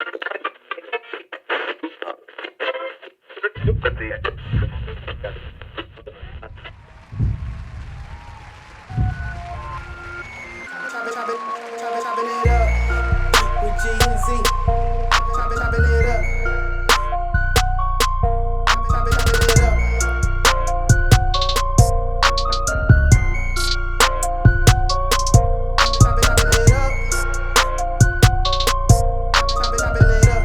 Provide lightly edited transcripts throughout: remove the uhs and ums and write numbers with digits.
Chopping it up with G and Z. Chopping it up. Chopping it up. Chopping it up. Chopping it up.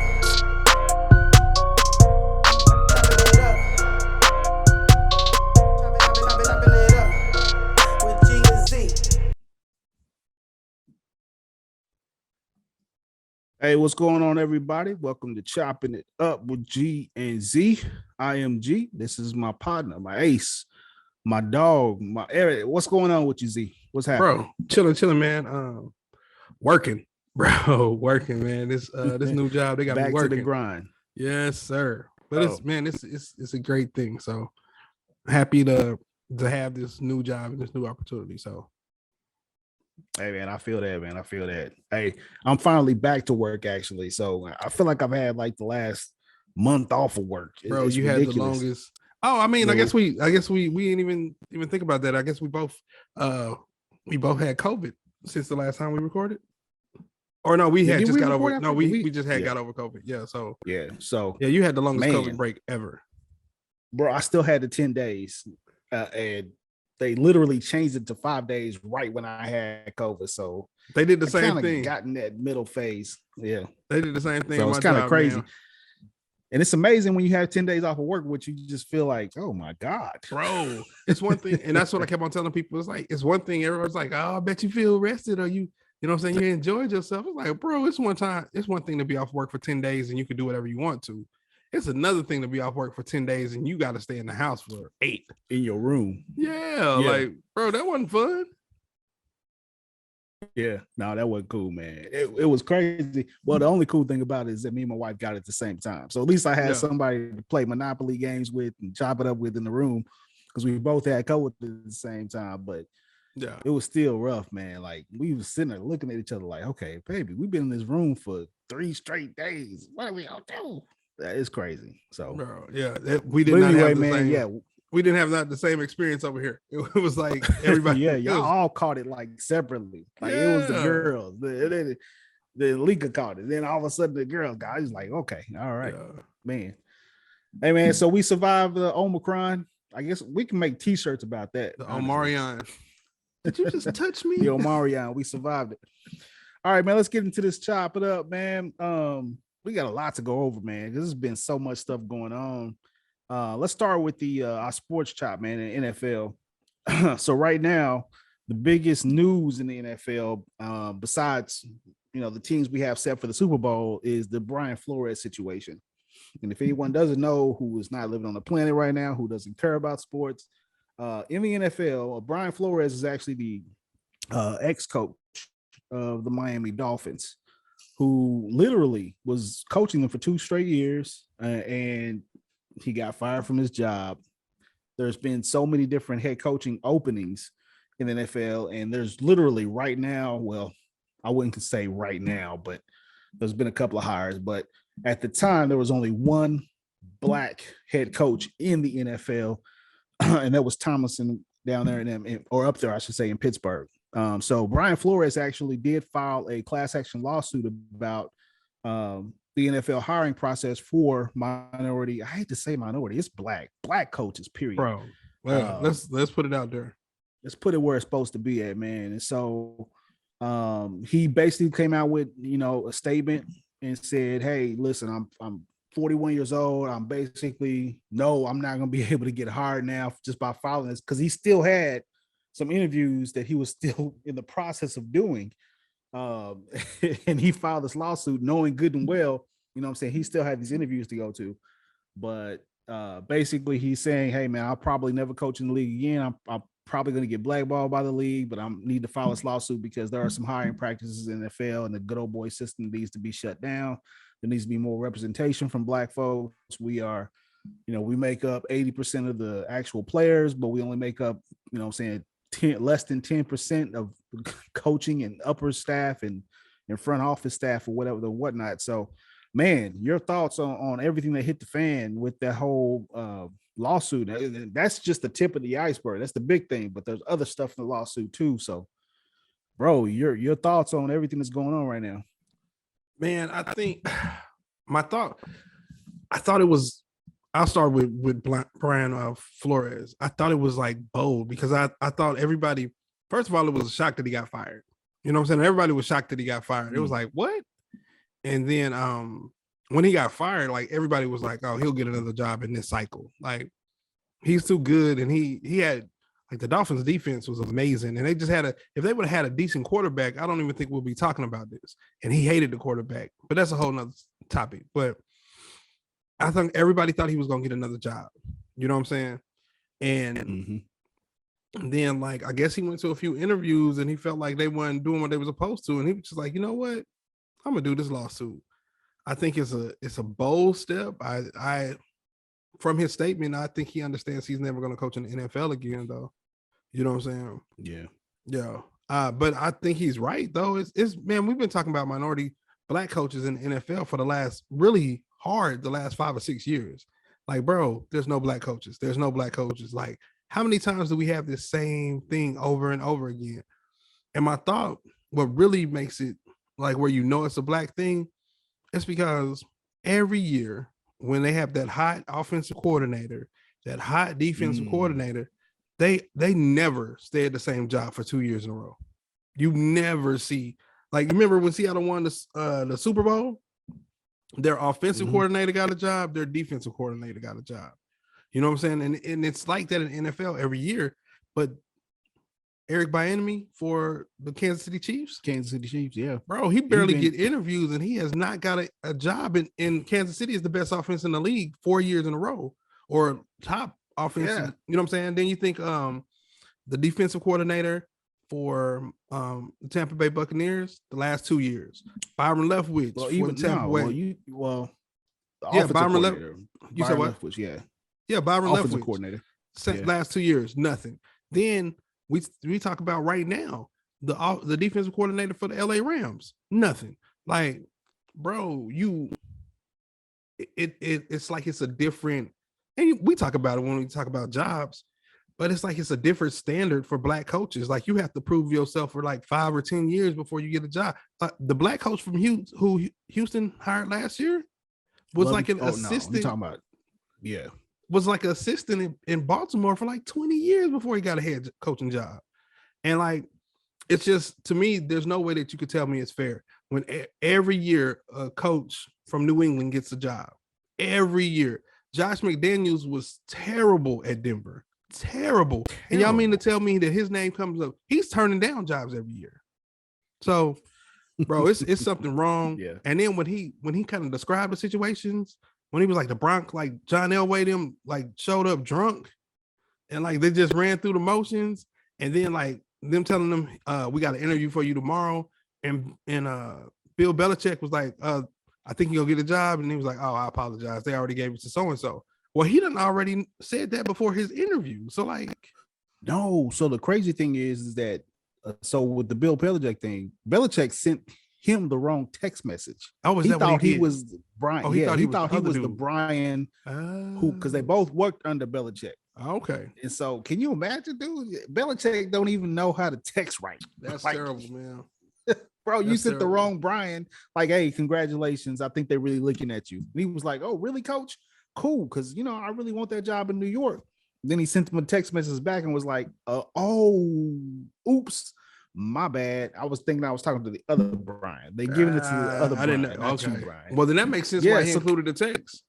Chopping it up. Chopping it up with G and Z. Hey, what's going on, everybody? Welcome to Chopping It Up with G and Z. I am G. This is my partner, my ace, my dog, my Eric. What's going on with you, Z? What's happening? Bro, chilling, man. Working, bro, working, man. This new job, they got Back me working. to the grind. Yes, sir. But it's a great thing. So happy to have this new job and this new opportunity. So Hey, man, I feel that, man. I feel that. Hey, I'm finally back to work, actually. So I feel like I've had like the last month off of work. bro, It's you ridiculous. had the longest. Oh, I mean, No. I guess we didn't even think about that. I guess we both had COVID since the last time we recorded. Or no, we had Did just we got record over. after? No, we just had Yeah. got over COVID. Yeah, so Yeah. So, yeah, you had the longest Man. COVID break ever. bro, I still had the 10 days. And they literally changed it to 5 days right when I had COVID. So They did the I same kinda thing. got in that middle phase. Yeah. They did the same thing. So at it's my kind of job, crazy. man. And it's amazing when you have 10 days off of work, which you just feel like, oh my God. Bro. It's one thing, and that's what I kept on telling people. It's like, it's one thing, everyone's like, oh, I bet you feel rested, or you know what I'm saying, you enjoyed yourself. It's like, bro, it's one thing to be off work for 10 days and you can do whatever you want to. It's another thing to be off work for 10 days and you got to stay in the house for 8. In your room. Yeah, Yeah. like, bro, that wasn't fun. Yeah. No, that wasn't cool, man. It was crazy. Well, the only cool thing about it is that me and my wife got it at the same time. So at least I had Yeah. somebody to play Monopoly games with and chop it up with in the room because we both had COVID at the same time. But Yeah. it was still rough, man. Like we was sitting there looking at each other like, okay, baby, we've been in this room for 3 straight days. What are we gonna do? That is crazy. So, Bro, yeah, we did but not anyway, have the man, same. yeah, We didn't have not the same experience over here. It was like everybody. yeah, it y'all was- all caught it like separately. Like it was the Yeah. girls, the Lika caught it. Then all of a sudden the girls got. I was like, okay, all right, yeah. man. Hey, man. So we survived the Omicron. I guess we can make T-shirts about that. The honestly. Omarion. Did you just touch me? The Omarion. We survived it. All right, man. Let's get into this. Chop it up, man. We got a lot to go over, man. This has been so much stuff going on. Let's start with the our sports chop, man, in NFL. So right now, the biggest news in the NFL, besides the teams we have set for the Super Bowl, is the Brian Flores situation. And if anyone doesn't know, who is not living on the planet right now, who doesn't care about sports, in the NFL, Brian Flores is actually the ex-coach of the Miami Dolphins, who literally was coaching them for 2 straight years, and he got fired from his job. There's been so many different head coaching openings in the NFL, and there's literally right now, well, I wouldn't say right now, but there's been a couple of hires, but at the time there was only one black head coach in the NFL, and that was Tomlinson down there or up there, I should say, in Pittsburgh. So Brian Flores actually did file a class action lawsuit about the NFL hiring process for minority. I hate to say minority. It's black coaches, period. Bro. Well, let's put it out there. Let's put it where it's supposed to be at, man. And so he basically came out with a statement and said, "Hey, listen, I'm 41 years old. I'm not gonna be able to get hired now just by filing this," because he still had some interviews that he was still in the process of doing. And he filed this lawsuit knowing good and well, he still had these interviews to go to. But basically he's saying, hey man, I'll probably never coach in the league again. I'm probably going to get blackballed by the league, but I need to file this lawsuit because there are some hiring practices in the NFL and the good old boy system needs to be shut down. There needs to be more representation from black folks. We are, we make up 80% of the actual players, but we only make up, less than 10% of coaching and upper staff and front office staff or whatever the whatnot. So man, your thoughts on everything that hit the fan with that whole lawsuit. That's just the tip of the iceberg. That's the big thing, but there's other stuff in the lawsuit too. So, bro, your thoughts on everything that's going on right now? Man, I think my thought, I thought it was, I'll start with Brian Flores. I thought it was like bold because I thought everybody, first of all, it was a shock that he got fired. You know what I'm saying? Everybody was shocked that he got fired. It was like, what? And then when he got fired, like everybody was like, oh, he'll get another job in this cycle. Like he's too good. And he had, like, the Dolphins defense was amazing. And they just had if they would have had a decent quarterback, I don't even think we'll be talking about this. And he hated the quarterback, but that's a whole nother topic. But I think everybody thought he was going to get another job. You know what I'm saying? And then, like, I guess he went to a few interviews and he felt like they weren't doing what they were supposed to. And he was just like, you know what? I'm going to do this lawsuit. I think it's a bold step. I from his statement, I think he understands he's never going to coach in the NFL again, though. You know what I'm saying? Yeah. Yeah. But I think he's right, though. It's man, we've been talking about minority black coaches in the NFL for the last 5 or 6 years. Like, bro, there's no black coaches. There's no black coaches. Like, how many times do we have this same thing over and over again? And my thought, what really makes it like where you know it's a black thing, it's because every year when they have that hot offensive coordinator, that hot defensive coordinator, they never stay at the same job for 2 years in a row. You never see, like, remember when Seattle won the Super Bowl? Their offensive coordinator got a job, their defensive coordinator got a job. You know what I'm saying? And it's like that in NFL every year. But Eric Bieniemy for the Kansas City Chiefs, yeah, bro, he barely get interviews, and he has not got a job in Kansas City. Is the best offense in the league 4 years in a row, or top offense. Yeah. You know what I'm saying? Then you think the defensive coordinator for the Tampa Bay Buccaneers the last 2 years, Byron Leftwich. Well, even Tampa Bay. Byron Leftwich. You said what? Leftwich, yeah, Byron offensive Leftwich. Coordinator. Last 2 years, nothing. Then we talk about right now the defensive coordinator for the LA Rams, nothing. Like, bro, it's like it's a different, and we talk about it when we talk about jobs, but it's like it's a different standard for black coaches. Like, you have to prove yourself for like 5 or 10 years before you get a job. The black coach from who Houston hired last year was like an assistant. No, talking about, yeah. Was like an assistant in Baltimore for like 20 years before he got a head coaching job. And like, it's just, to me, there's no way that you could tell me it's fair when every year a coach from New England gets a job. Every year. Josh McDaniels was terrible at Denver. Terrible. And y'all mean to tell me that his name comes up? He's turning down jobs every year. So, bro, it's something wrong. Yeah. And then when he kind of described the situations, when he was like the Bronx, like John Elway, them like showed up drunk and like they just ran through the motions, and then like them telling them, we got an interview for you tomorrow. And Bill Belichick was like, I think you'll get a job. And he was like, oh, I apologize. They already gave it to so-and-so. Well, he done already said that before his interview. So like, no. So the crazy thing is that, so with the Bill Belichick thing, Belichick sent him the wrong text message. Oh, he thought he was Brian. Oh, he thought he was the Brian who, because they both worked under Belichick. Okay. And so, can you imagine, dude? Belichick don't even know how to text right. That's like, terrible, man. Bro, you sent the wrong Brian. Like, hey, congratulations. I think they're really looking at you. And he was like, oh, really, coach? Cool, because I really want that job in New York. Then he sent him a text message back and was like, oh, oops. My bad. I was thinking I was talking to the other Brian. They giving it to the other Brian. I didn't know. Okay. Brian. Well, then that makes sense why he included the text.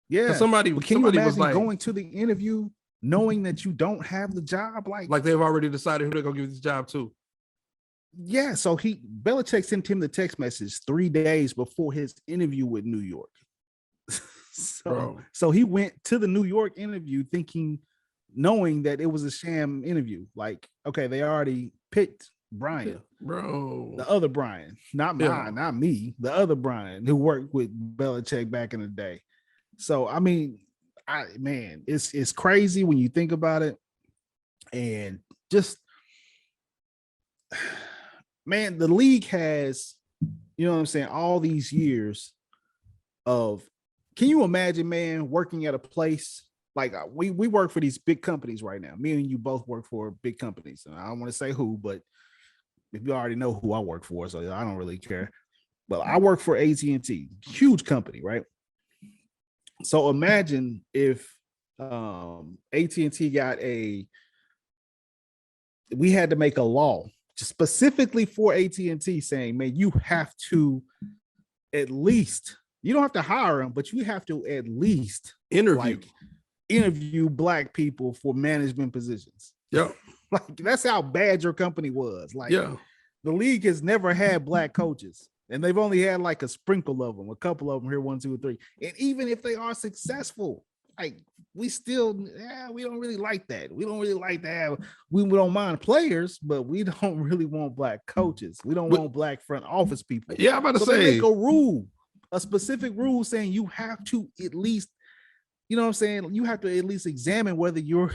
Yeah. Somebody you imagine was like, going to the interview knowing that you don't have the job? Like they've already decided who they're gonna give this job to. Yeah. So Belichick sent him the text message 3 days before his interview with New York. So he went to the New York interview knowing that it was a sham interview. Like, okay, they already picked Brian, bro, the other Brian, not mine, not me, the other Brian who worked with Belichick back in the day. So I mean, it's crazy when you think about it, and just, man, the league has, you know what I'm saying, all these years of, can you imagine, man, working at a place like we work for these big companies right now. Me and you both work for big companies. And I don't want to say who, but if you already know who I work for, so I don't really care. But I work for AT&T, huge company, right? So imagine if AT&T got we had to make a law specifically for AT&T saying, man, you have to at least, you don't have to hire them, but you have to at least interview black people for management positions. Yeah. Like that's how bad your company was. Like yeah. The league has never had black coaches. And they've only had like a sprinkle of them, a couple of them here, 1, 2, 3. And even if they are successful, like we still, we don't really like that. We don't really like to have, we don't mind players, but we don't really want black coaches. We don't want black front office people. Yeah, I'm about to say. They make a rule, a specific rule saying you have to at least, you know what I'm saying? You have to at least examine whether you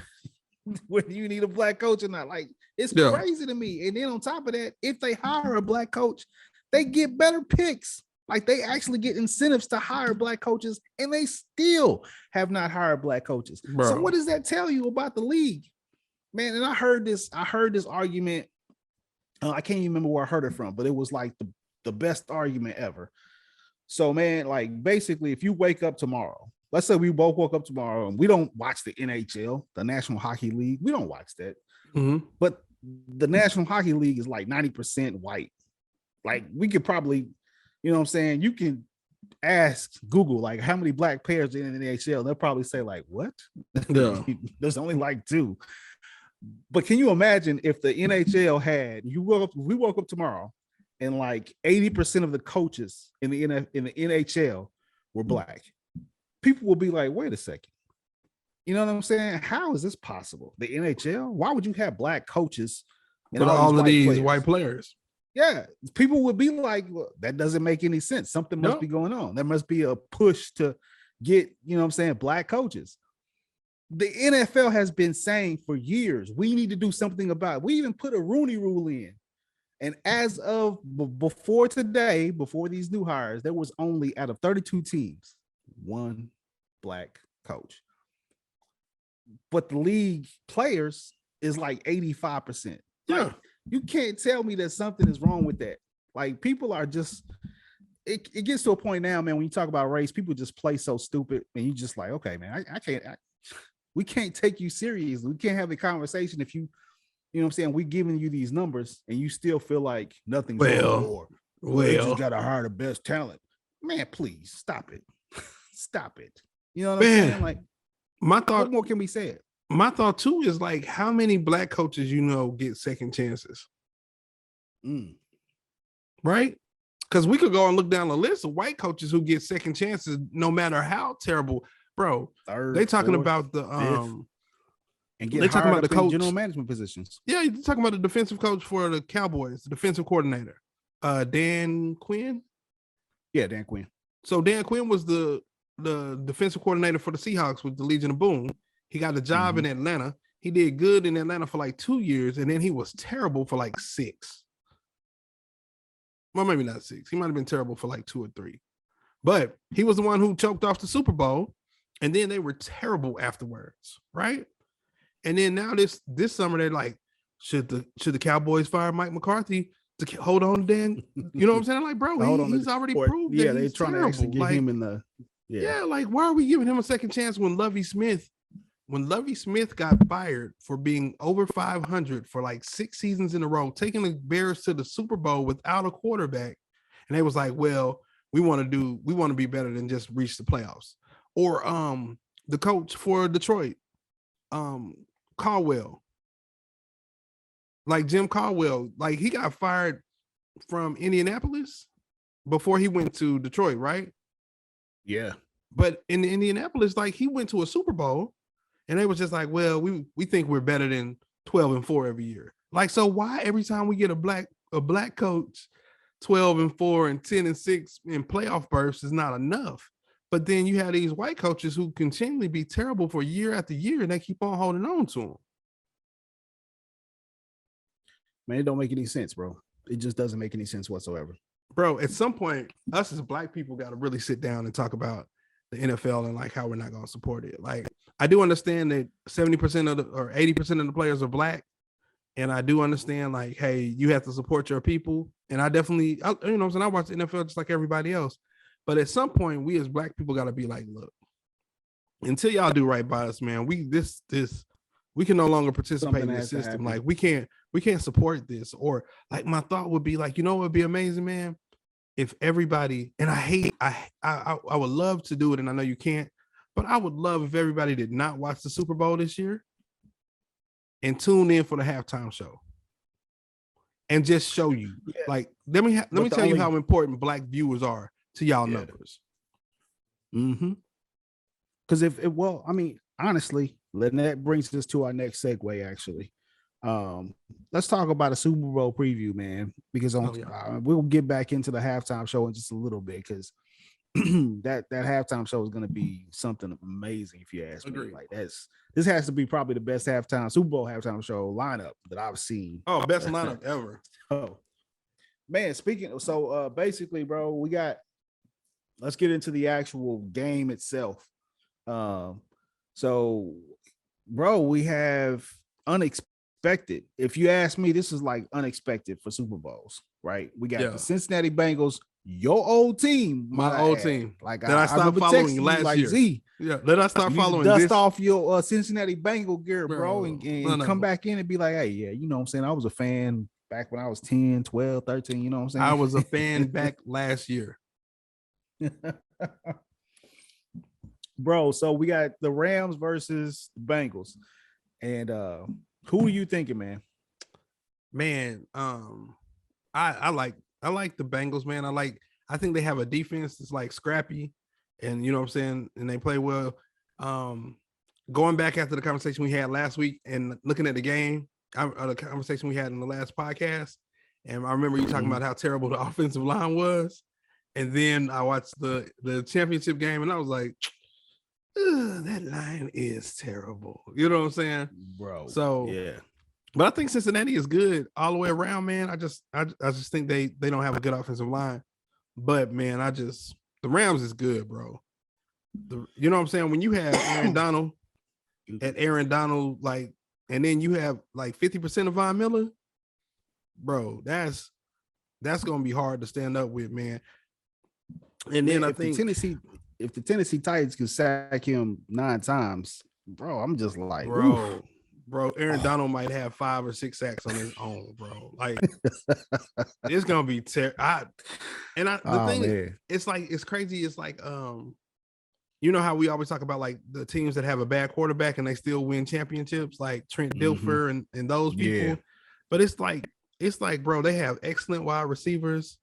need a black coach or not. Like it's crazy to me. And then on top of that, if they hire a black coach, they get better picks. Like they actually get incentives to hire black coaches, and they still have not hired black coaches. Bro. So what does that tell you about the league, man? And I heard this argument. I can't even remember where I heard it from, but it was like the best argument ever. So, man, like basically, if you wake up tomorrow, let's say we both woke up tomorrow and we don't watch the NHL, the National Hockey League. We don't watch that. Mm-hmm. But the National Hockey League is like 90% white. Like we could probably, you know what I'm saying? You can ask Google, like how many black players in the NHL. They'll probably say like, what? Yeah. There's only like 2. But can you imagine if the NHL had, we woke up tomorrow and like 80% of the coaches in the NHL were black. People will be like, wait a second. You know what I'm saying? How is this possible? The NHL? Why would you have black coaches and all of these white players? Yeah, people would be like, well, that doesn't make any sense. Something must be going on. There must be a push to get, you know what I'm saying, black coaches. The NFL has been saying for years, we need to do something about it. We even put a Rooney rule in. And as of before today, before these new hires, there was only out of 32 teams, 1 black coach. But the league players is like 85%. Yeah. Like, you can't tell me that something is wrong with that. Like people are just, it gets to a point now, man, when you talk about race, people just play so stupid and you just like, okay, man, we can't take you seriously. We can't have a conversation if you know what I'm saying? We're giving you these numbers and you still feel like nothing's wrong. You just got to hire the best talent. Man, please stop it. Stop it. You know what I'm saying? Like what more can we say? My thought too is like, how many black coaches get second chances? Right? Because we could go and look down the list of white coaches who get second chances, no matter how terrible, bro. They talking about the and they're talking about the coach general management positions. Yeah, you're talking about the defensive coach for the Cowboys, the defensive coordinator, Dan Quinn. Yeah, Dan Quinn. So Dan Quinn was the defensive coordinator for the Seahawks with the Legion of Boom. He got a job in Atlanta. He did good in Atlanta for like 2 years, and then he was terrible for like 6. Well, maybe not 6. He might have been terrible for like 2 or 3. But he was the one who choked off the Super Bowl, and then they were terrible afterwards, right? And then now this summer, they're like, should the Cowboys fire Mike McCarthy to hold on to Dan? You know what I'm saying? Like, bro, he's already proved that they're trying to actually get him in the like, why are we giving him a second chance when Lovie Smith got fired for being over 500 for like 6 seasons in a row, taking the Bears to the Super Bowl without a quarterback, and they was like, well, we want to be better than just reach the playoffs. Or the coach for Detroit, Caldwell, like Jim Caldwell, like he got fired from Indianapolis before he went to Detroit, right? Yeah. But in Indianapolis, like he went to a Super Bowl and they was just like, well, we think we're better than 12-4 every year. Like, so why every time we get a black coach, 12-4 and 10-6 in playoff bursts is not enough? But then you have these white coaches who continually be terrible for year after year and they keep on holding on to them. Man, it don't make any sense, bro. It just doesn't make any sense whatsoever. bro, at some point, us as black people got to really sit down and talk about the NFL and like how we're not going to support it. Like, I do understand that 70% of the or 80% of the players are black, and I do understand like, hey, you have to support your people. And I definitely, you know, what I'm saying, I watch the NFL just like everybody else. But at some point, we as black people got to be like, look, until y'all do right by us, man, we can no longer participate in this system. Like, we can't support this. Or like, my thought would be like, you know what would be amazing, man, if everybody, and I would love to do it, and I know you can't, but I would love if everybody did not watch the Super Bowl this year and tune in for the halftime show and just show you. Yeah. Like, let me tell you how important black viewers are to y'all numbers. Mm-hmm. Because honestly, that brings us to our next segue, actually. Let's talk about a Super Bowl preview, man, because we'll get back into the halftime show in just a little bit, because that halftime show is going to be something amazing, if you ask me. Like, this has to be probably the best Super Bowl halftime show lineup that I've seen. Oh, best lineup ever. Oh, man, basically, bro, let's get into the actual game itself. So, bro, we have unexpected. If you ask me, this is like unexpected for Super Bowls, right? We got the Cincinnati Bengals, your old team, my old team. Like, I stopped following last year. Z, let us start following. Dust off your Cincinnati Bengal gear, bro, and come back in and be like, hey, yeah, you know what I'm saying? I was a fan back when I was 10, 12, 13, you know what I'm saying? I was a fan back last year. Bro, so we got the Rams versus the Bengals. And who are you thinking, man? Man, I like the Bengals, man. I think they have a defense that's like scrappy, and you know what I'm saying, and they play well. Going back after the conversation we had last week and looking at the game, the conversation we had in the last podcast, and I remember you talking about how terrible the offensive line was, and then I watched the championship game, and I was like, that line is terrible. You know what I'm saying, bro? So yeah. But I think Cincinnati is good all the way around, man. I just think they don't have a good offensive line. But man, the Rams is good, bro. You know what I'm saying? When you have Aaron Donald, like, and then you have like 50% of Von Miller, bro, that's gonna be hard to stand up with, man. And then I think if the Tennessee Titans can sack him 9 times, bro, I'm just like, Bro, Aaron Donald might have 5 or 6 sacks on his own, bro. Like, it's gonna be terrible. It's crazy. It's like, you know how we always talk about like the teams that have a bad quarterback and they still win championships, like Trent Dilfer and those people. Yeah. But it's like, bro, they have excellent wide receivers,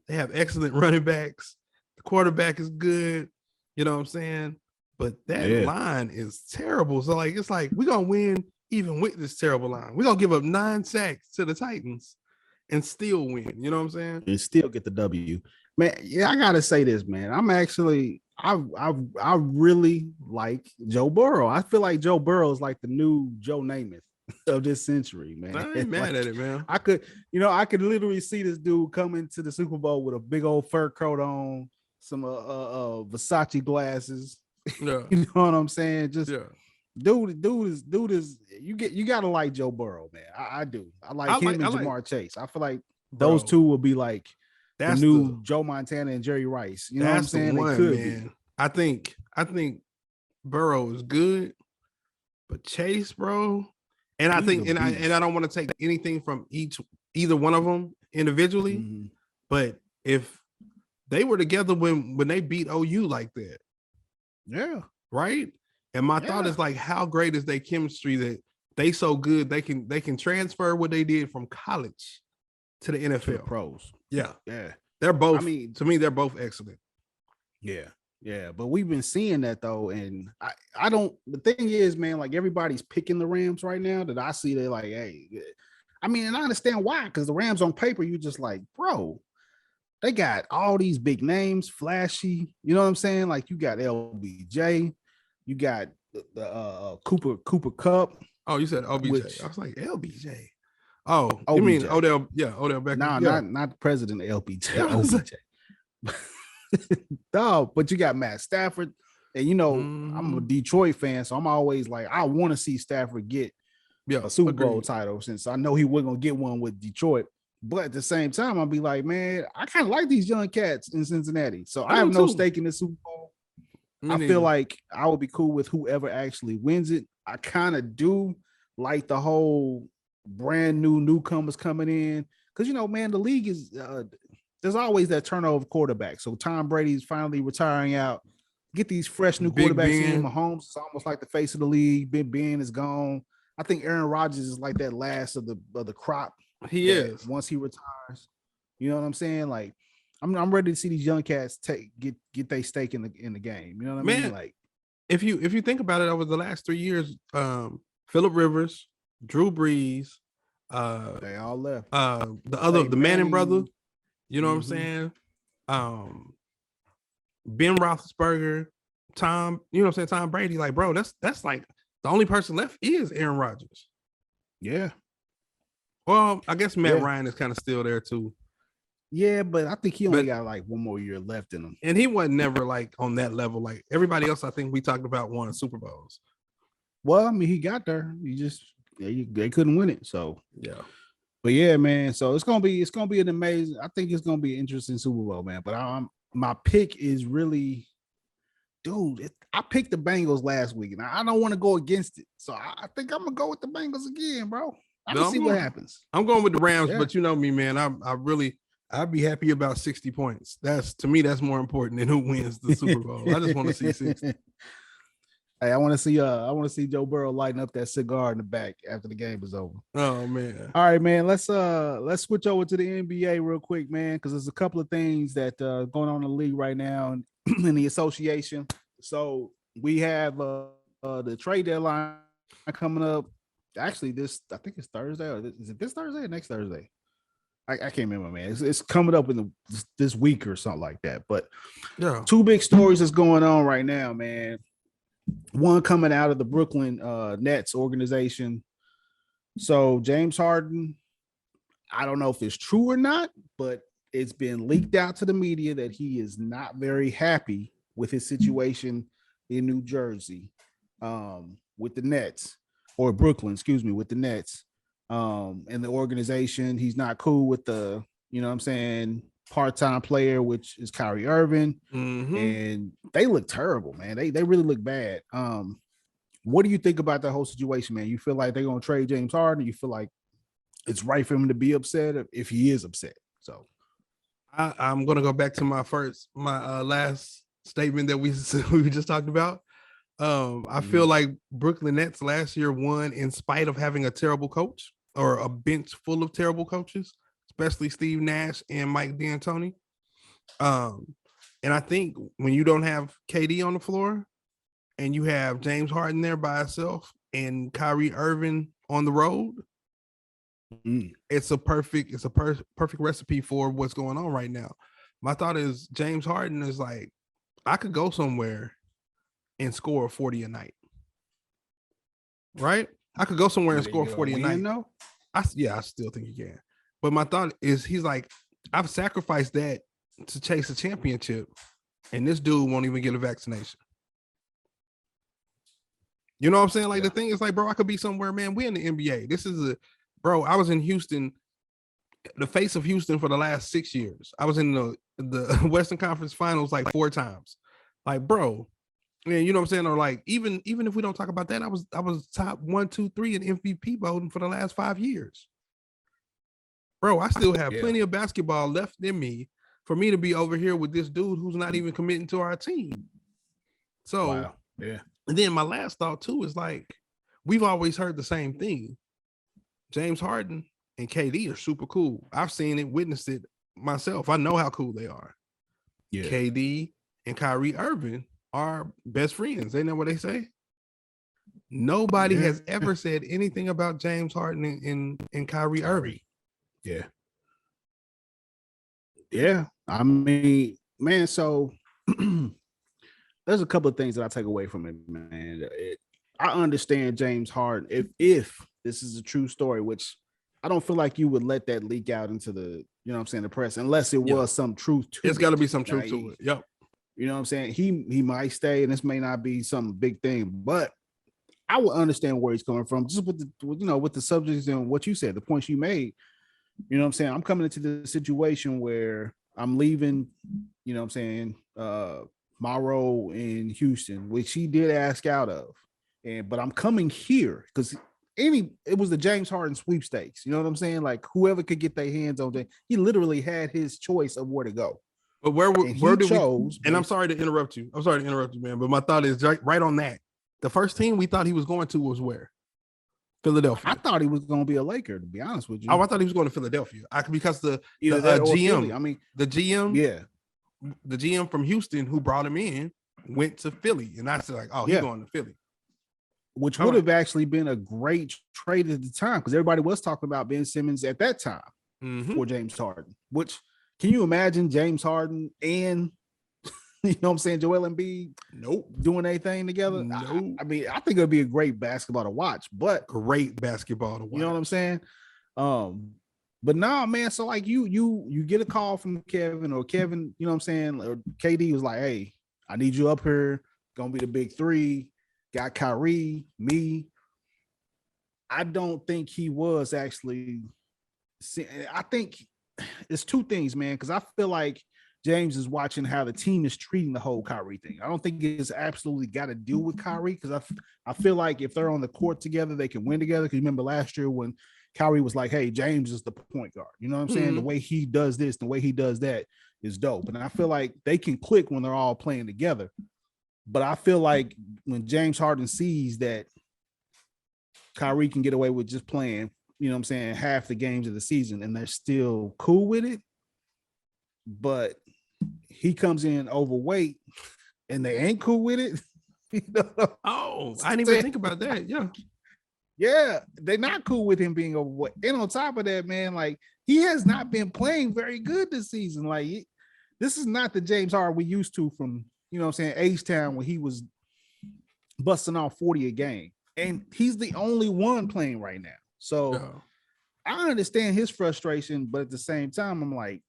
they have excellent running backs. The quarterback is good. You know what I'm saying? But that line is terrible. So like, it's like we're gonna win. Even with this terrible line, we're gonna give up 9 sacks to the Titans and still win. You know what I'm saying? And still get the W, man. Yeah, I gotta say this, man. I really like Joe Burrow. I feel like Joe Burrow is like the new Joe Namath of this century, man. I ain't mad at it, man. I could literally see this dude coming to the Super Bowl with a big old fur coat on, some Versace glasses. Yeah. You know what I'm saying? Just Dude is you gotta like Joe Burrow, man. I do. I like him and Jamar Chase. I feel like those two will be like the new Joe Montana and Jerry Rice. You know what I'm saying? They could be. I think Burrow is good, but Chase, bro, and I think and I don't want to take anything from either one of them individually, but if they were together when they beat OU like that, right. And my thought is like, how great is their chemistry that they so good they can transfer what they did from college to the NFL, to the pros. Yeah. They're both. I mean, to me, they're both excellent. Yeah. But we've been seeing that though, and I don't. The thing is, man, like everybody's picking the Rams right now. That I see, they're like, hey, I mean, and I understand why, because the Rams on paper, you just like, bro, they got all these big names, flashy. You know what I'm saying? Like you got LBJ. You got the Cooper Cup. Oh, you said LBJ. I was like LBJ. Oh, you mean Odell? Yeah, Odell Beckham. No, yeah. not the president of LBJ. No, but you got Matt Stafford, and I'm a Detroit fan, so I'm always like, I want to see Stafford get a Super Bowl title, since I know he wasn't gonna get one with Detroit. But at the same time, I'll be like, man, I kind of like these young cats in Cincinnati, so I have no stake in the Super Bowl. I feel like I would be cool with whoever actually wins it. I kind of do like the whole brand new newcomers coming in, because man, the league is there's always that turnover quarterback. So Tom Brady's finally retiring out. Get these fresh new quarterbacks in. Mahomes is almost like the face of the league. Big Ben is gone. I think Aaron Rodgers is like that last of the crop. He is once he retires. You know what I'm saying? Like, I'm ready to see these young cats get their stake in the game. You know what I mean? Like, if you think about it, over the last 3 years, Phillip Rivers, Drew Brees, they all left. The Manning brother, you know what I'm saying? Ben Roethlisberger, Tom, you know what I'm saying? Tom Brady, like, bro, that's like the only person left is Aaron Rodgers. Yeah. Well, I guess Matt Ryan is kind of still there too. Yeah, but I think he only got like one more year left in him. And he wasn't never like on that level. Like everybody else, I think we talked about won Super Bowls. Well, I mean, he got there. He just they couldn't win it. So yeah. But yeah, man. So it's gonna be an amazing. I think it's gonna be an interesting Super Bowl, man. But my pick is really, dude. I picked the Bengals last week, and I don't want to go against it. So I think I'm gonna go with the Bengals again, bro. I'm gonna see what happens. I'm going with the Rams, but you know me, man. I'd be happy about 60 points. To me, that's more important than who wins the Super Bowl. I just want to see 60. Hey, I want to see Joe Burrow lighting up that cigar in the back after the game is over. Oh man. All right, man. Let's switch over to the NBA real quick, man, because there's a couple of things that going on in the league right now in the association. So we have the trade deadline coming up. Actually, I think it's Thursday, or is it this Thursday or next Thursday? I can't remember, man. It's coming up in this week or something like that. But two big stories that's going on right now, man. One coming out of the Brooklyn Nets organization. So James Harden, I don't know if it's true or not, but it's been leaked out to the media that he is not very happy with his situation in New Jersey with the Nets, or Brooklyn, excuse me, with the Nets. And the organization, he's not cool with the, you know what I'm saying, part-time player, which is Kyrie Irving. And they look terrible, man. They really look bad. What do you think about that whole situation, man? You feel like they're going to trade James Harden? You feel like it's right for him to be upset if he is upset? So I'm going to go back to my last statement that we just talked about. I feel like Brooklyn Nets last year won in spite of having a terrible coach, or a bench full of terrible coaches, especially Steve Nash and Mike D'Antoni. And I think when you don't have KD on the floor and you have James Harden there by himself and Kyrie Irving on the road, it's a perfect recipe for what's going on right now. My thought is James Harden is like, I could go somewhere and score 40 a night. Right? I could go somewhere and score 40 a night. No? I still think he can. But my thought is, he's like, I've sacrificed that to chase a championship, and this dude won't even get a vaccination. You know what I'm saying? Like, the thing is, like, bro, I could be somewhere, man. We in the NBA. I was in Houston, the face of Houston for the last 6 years. I was in the Western Conference Finals like 4 times. Like, bro, man, you know what I'm saying? Or like, even if we don't talk about that, I was top 1, 2, 3 in MVP voting for the last 5 years. Bro, I still have plenty of basketball left in me for me to be over here with this dude who's not even committing to our team. So, and then my last thought too is like, we've always heard the same thing. James Harden and KD are super cool. I've seen it, witnessed it myself. I know how cool they are. Yeah. KD and Kyrie Irving are best friends. Ain't that what they say? Nobody has ever said anything about James Harden and Kyrie Irving. Yeah. Yeah. I mean, man, so there's a couple of things that I take away from it, man. I understand James Harden. If this is a true story, which I don't feel like you would let that leak out into the, you know what I'm saying, the press, unless it was some truth to it. It's got to be some truth to it. Yep. You know what I'm saying? He might stay, and this may not be some big thing, but I would understand where he's coming from, just with the subjects and what you said, the points you made. You know what I'm saying? I'm coming into the situation where I'm leaving, you know what I'm saying, my role in Houston, which he did ask out of. But I'm coming here because it was the James Harden sweepstakes. You know what I'm saying? Like whoever could get their hands on it, he literally had his choice of where to go. But where do chose? And I'm sorry to interrupt you. Man. But my thought is right on that. The first team we thought he was going to was where? Philadelphia. I thought he was going to be a Laker, to be honest with you. Oh, I thought he was going to Philadelphia. Because the GM. Philly. I mean, the GM. Yeah. The GM from Houston who brought him in went to Philly. And I said, like, oh, he's going to Philly. Which would have actually been a great trade at the time because everybody was talking about Ben Simmons at that time for James Harden. Which, can you imagine James Harden and, you know what I'm saying, Joel Embiid doing anything together? Nope. I mean, I think it would be a great basketball to watch, but great basketball to watch. You know what I'm saying? But nah, man. So like you get a call from Kevin, you know what I'm saying, or KD was like, hey, I need you up here. Gonna be the big three. Got Kyrie, me. I don't think he was actually. I think it's two things, man, because I feel like James is watching how the team is treating the whole Kyrie thing. I don't think it's absolutely got to do with Kyrie because I feel like if they're on the court together, they can win together. Because remember last year when Kyrie was like, hey, James is the point guard. You know what I'm saying? The way he does this, the way he does that is dope. And I feel like they can click when they're all playing together. But I feel like when James Harden sees that Kyrie can get away with just playing, you know what I'm saying, half the games of the season and they're still cool with it, but he comes in overweight and they ain't cool with it. You know? Oh, I didn't even think about that. Yeah. Yeah, they're not cool with him being overweight. And on top of that, man, like he has not been playing very good this season. Like this is not the James Harden we used to from, you know what I'm saying, H-Town when he was busting off 40 a game. And he's the only one playing right now. So I understand his frustration, but at the same time, I'm like,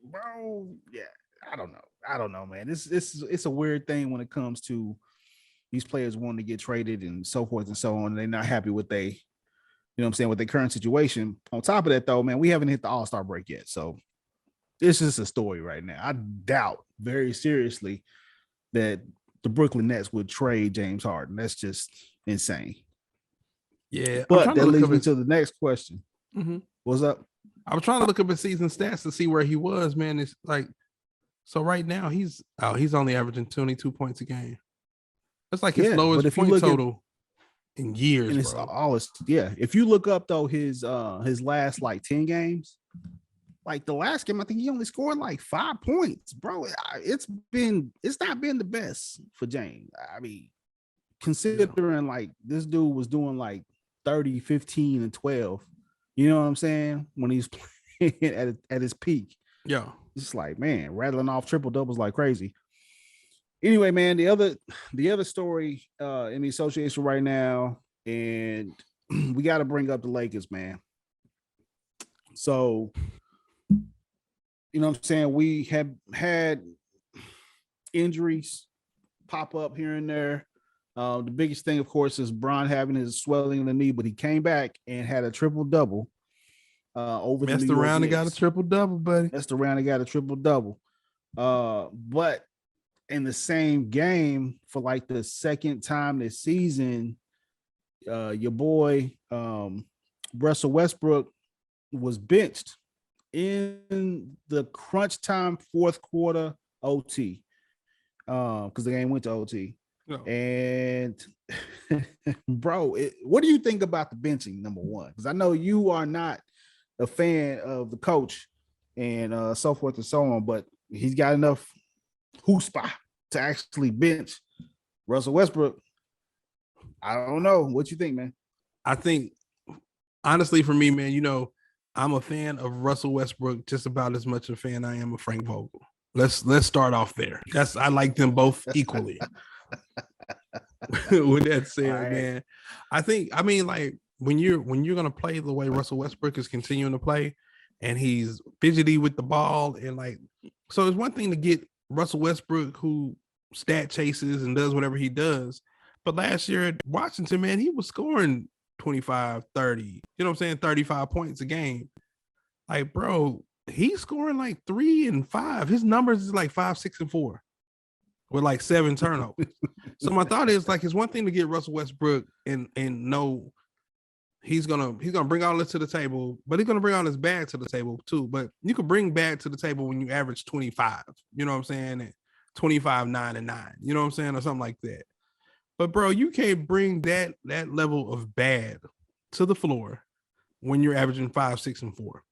bro, yeah, I don't know, man. It's a weird thing when it comes to these players wanting to get traded and so forth and so on. And they're not happy with you know what I'm saying, with their current situation. On top of that, though, man, we haven't hit the All-Star break yet. So it's just a story right now. I doubt very seriously that the Brooklyn Nets would trade James Harden. That's just insane. Yeah. But that leads me to the next question. What's up? I was trying to look up his season stats to see where he was, man. It's like, so right now he's only averaging 22 points a game. That's like his lowest point total in years. And it's bro. If you look up though his last like 10 games, like the last game, I think he only scored like 5 points, bro. It's not been the best for James. I mean, considering like this dude was doing like 30, 15, and 12. You know what I'm saying? When he's playing at his peak. Yeah. It's like, man, rattling off triple doubles like crazy. Anyway, man, the other story in the association right now, and we got to bring up the Lakers, man. So, you know what I'm saying? We have had injuries pop up here and there. The biggest thing, of course, is Bron having his swelling in the knee, but he came back and had a triple-double over the New York Knicks. Messed around and got a triple-double, buddy. Messed around and got a triple-double. But in the same game, for like the second time this season, your boy Russell Westbrook was benched in the crunch time fourth quarter OT because the game went to OT. Oh. And bro, what do you think about the benching, number one? Because I know you are not a fan of the coach and so forth and so on, but he's got enough chutzpah to actually bench Russell Westbrook. I don't know. What you think, man? I think, honestly, for me, man, you know, I'm a fan of Russell Westbrook just about as much a fan I am of Frank Vogel. Let's start off there. I like them both equally. With that said, right, man, I mean, like when you're gonna play the way Russell Westbrook is continuing to play, and he's fidgety with the ball, and like, so it's one thing to get Russell Westbrook who stat chases and does whatever he does, but last year at Washington, man, he was scoring 25, 30, you know what I'm saying, 35 points a game. Like, bro, he's scoring like 3 and 5. His numbers is like 5, 6, and 4 with like 7 turnovers. So my thought is, like, it's one thing to get Russell Westbrook and know he's gonna bring all this to the table, but he's gonna bring all his bad to the table too. But you could bring bad to the table when you average 25, you know what I'm saying, and 25, 9, and 9, you know what I'm saying, or something like that. But bro, you can't bring that level of bad to the floor when you're averaging 5, 6, and 4.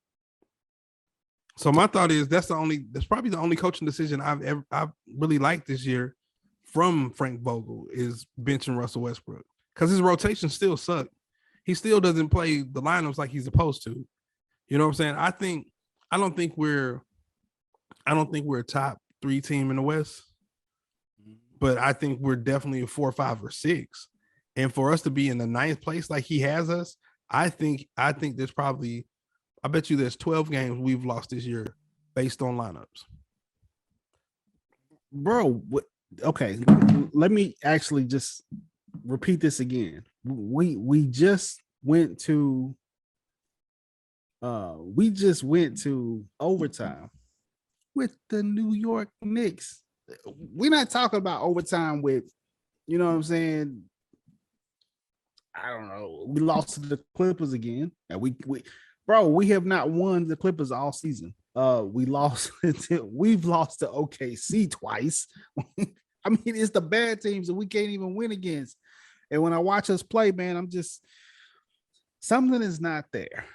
So my thought is that's probably the only coaching decision I've really liked this year from Frank Vogel is benching Russell Westbrook, because his rotation still sucked. He still doesn't play the lineups like he's supposed to. You know what I'm saying? I don't think we're a top 3 team in the West, but I think we're definitely a 4, 5, or 6. And for us to be in the 9th place like he has us, I think there's probably, I bet you there's 12 games we've lost this year based on lineups. Bro, okay, let me actually just repeat this again. We just went to overtime with the New York Knicks. We're not talking about overtime with, you know what I'm saying? I don't know. We lost to the Clippers again. And we have not won the Clippers all season. We've lost to OKC twice. I mean, it's the bad teams that we can't even win against. And when I watch us play, man, I'm just, something is not there.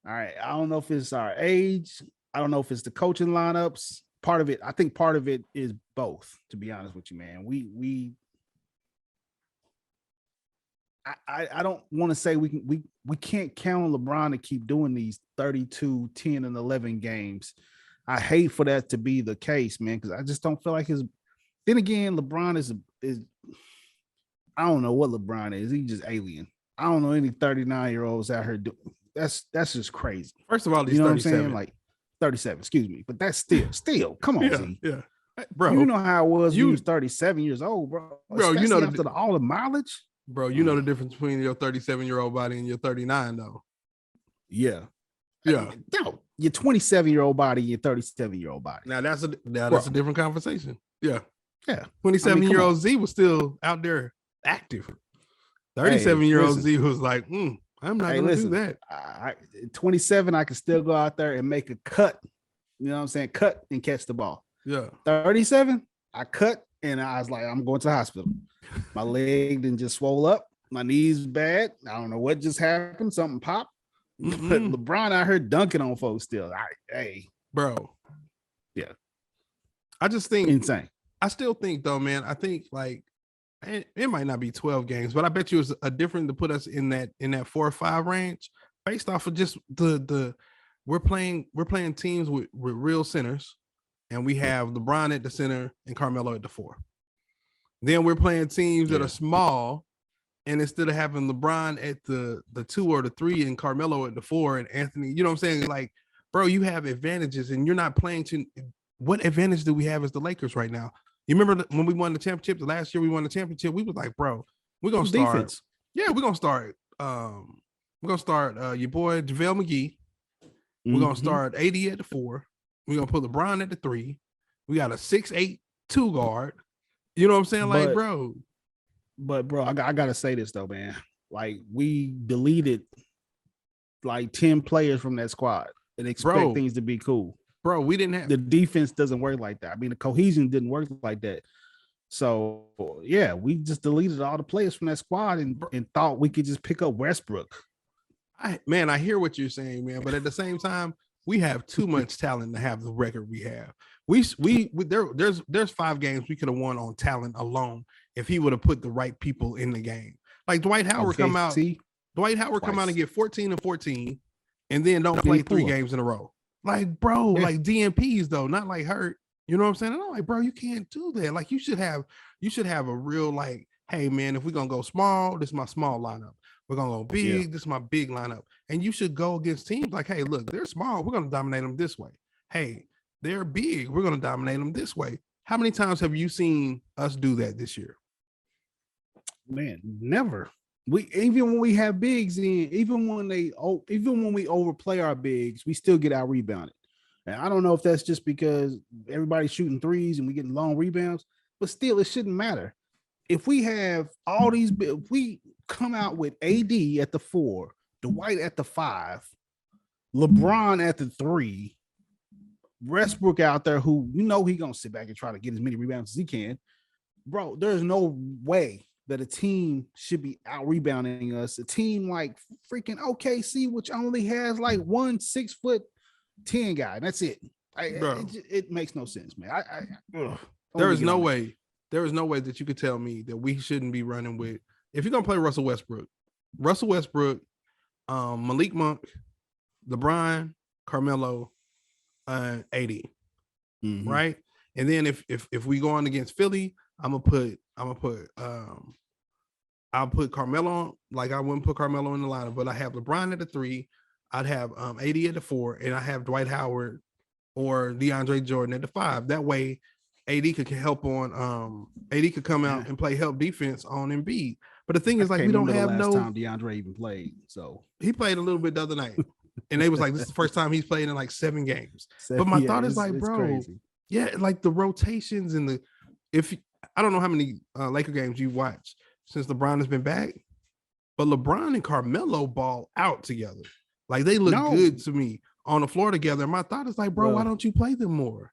All right. I don't know if it's our age. I don't know if it's the coaching lineups. Part of it, I think part of it is both, to be honest with you, man. I don't want to say we can't count on LeBron to keep doing these 32, 10, and 11 games. I hate for that to be the case, man, because I just don't feel like then again, LeBron is I don't know what LeBron is. He's just alien. I don't know any 39-year-olds out here doing. That's just crazy. First of all, you know 37. what I'm saying? Like 37, excuse me. But that's still, come on, Z. Yeah. Bro, you know how it was when you was 37 years old, bro. Especially you know after all the mileage. Bro, you know the difference between your 37-year-old body and your 39, though. Yeah. Yeah. No, your 27-year-old body, your 37-year-old body. Now that's a different conversation. Yeah. Yeah. 27-year-old Z was still out there active. 37-year-old Z was like, I'm not gonna do that. 27, I can still go out there and make a cut. You know what I'm saying? Cut and catch the ball. Yeah. 37, I cut and I was like, I'm going to the hospital. My leg then just swole up. My knees bad. I don't know what just happened. Something popped. But LeBron out here dunking on folks still. Hey, bro. Yeah. I just think insane. I still think though, man. I think like it might not be 12 games, but I bet you it's a different to put us in that 4 or 5 range based off of just the we're playing teams with real centers, and we have LeBron at the center and Carmelo at the 4. Then we're playing teams that are small, and instead of having LeBron at the 2 or the 3 and Carmelo at the 4 and Anthony, you know what I'm saying? Like, bro, you have advantages, and you're not playing to. What advantage do we have as the Lakers right now? You remember when we won the championship? The last year we won the championship, we was like, bro, we're gonna start. Defense. Yeah, we're gonna start. Your boy JaVale McGee. We're gonna start AD at the 4. We're gonna put LeBron at the 3. We got a 6'8" 2 guard. You know what I'm saying? Like, bro. But bro, I gotta say this though, man. Like, we deleted like 10 players from that squad and expect things to be cool. Bro, we didn't have the defense doesn't work like that. I mean, the cohesion didn't work like that. So yeah, we just deleted all the players from that squad and thought we could just pick up Westbrook. I hear what you're saying, man, but at the same time, we have too much talent to have the record we have. There's 5 games we could have won on talent alone if he would have put the right people in the game. Like Dwight Howard come out and get 14 and 14, and then don't play 3 games in a row. Like, bro, like DNPs though, not like hurt. You know what I'm saying? And I'm like, bro, you can't do that. Like, you should have a real like, hey man, if we're gonna go small, this is my small lineup. We're gonna go big. This is my big lineup. And you should go against teams like, hey, look, they're small. We're gonna dominate them this way. Hey, they're big. We're gonna dominate them this way. How many times have you seen us do that this year? Man, never. We even when we have bigs in, even when we overplay our bigs, we still get out rebounded. And I don't know if that's just because everybody's shooting threes and we getting long rebounds, but still, it shouldn't matter. If we have all these, if we come out with AD at the 4, Dwight at the 5, LeBron at the 3, Westbrook out there, who he gonna sit back and try to get as many rebounds as he can, bro. There's no way that a team should be out rebounding us. A team like freaking OKC, which only has like 1 6'10" guy. That's it. It makes no sense, man. There is no way that you could tell me that we shouldn't be running with, if you're gonna play Russell Westbrook, Malik Monk, LeBron, Carmelo, AD, right? And then if we go on against Philly, I'll put Carmelo on. Like, I wouldn't put Carmelo in the lineup, but I have LeBron at the 3, I'd have AD at the 4, and I have Dwight Howard or DeAndre Jordan at the 5. That way, AD could help on. AD could come out and play help defense on Embiid. But the thing is, like, we don't have no time DeAndre even played. So he played a little bit the other night, and they was like, this is the first time he's played in like 7 games. But my thought is like, bro, crazy. Like the rotations and I don't know how many Laker games you watched since LeBron has been back, but LeBron and Carmelo ball out together. Like, they look good to me on the floor together. And my thought is like, bro, why don't you play them more?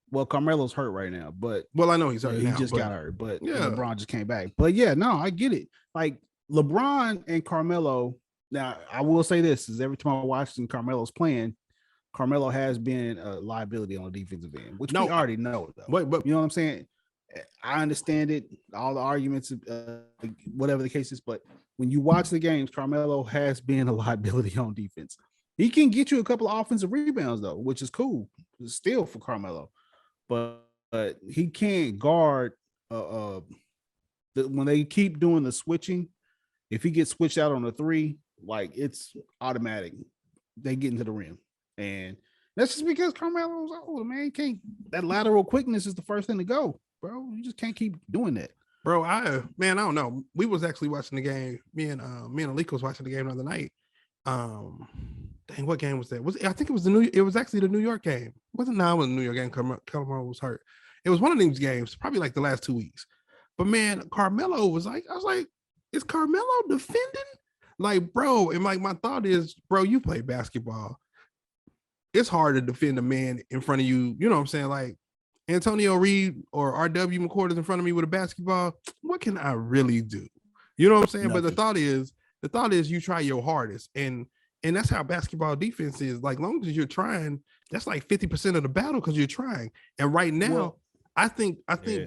Well, Carmelo's hurt right now, but I know he's hurt. He just got hurt, but LeBron just came back. But I get it. Like, LeBron and Carmelo. Now, I will say this: is every time I watch Carmelo's playing, Carmelo has been a liability on the defensive end, which we already know. Though. But you know what I'm saying? I understand it, all the arguments, whatever the case is. But when you watch the games, Carmelo has been a liability on defense. He can get you a couple of offensive rebounds though, which is cool. Still for Carmelo. But he can't guard when they keep doing the switching. If he gets switched out on the 3, like, it's automatic. They get into the rim. And that's just because Carmelo's old, man. That lateral quickness is the first thing to go, bro. You just can't keep doing that. Bro, I don't know. We was actually watching the game. Me and Aliko was watching the game the other night. Dang, what game was that? I think it was actually the New York game. It wasn't the New York game. Carmelo was hurt. It was one of these games, probably like the last 2 weeks. But man, Carmelo was like, I was like, is Carmelo defending? Like, bro, and like, my thought is, bro, you play basketball. It's hard to defend a man in front of you. You know what I'm saying? Like, Antonio Reed or R.W. McCord is in front of me with a basketball. What can I really do? You know what I'm saying? Nothing. But the thought is you try your hardest. And that's how basketball defense is. Like, long as you're trying, that's like 50% of the battle because you're trying. And right now, I think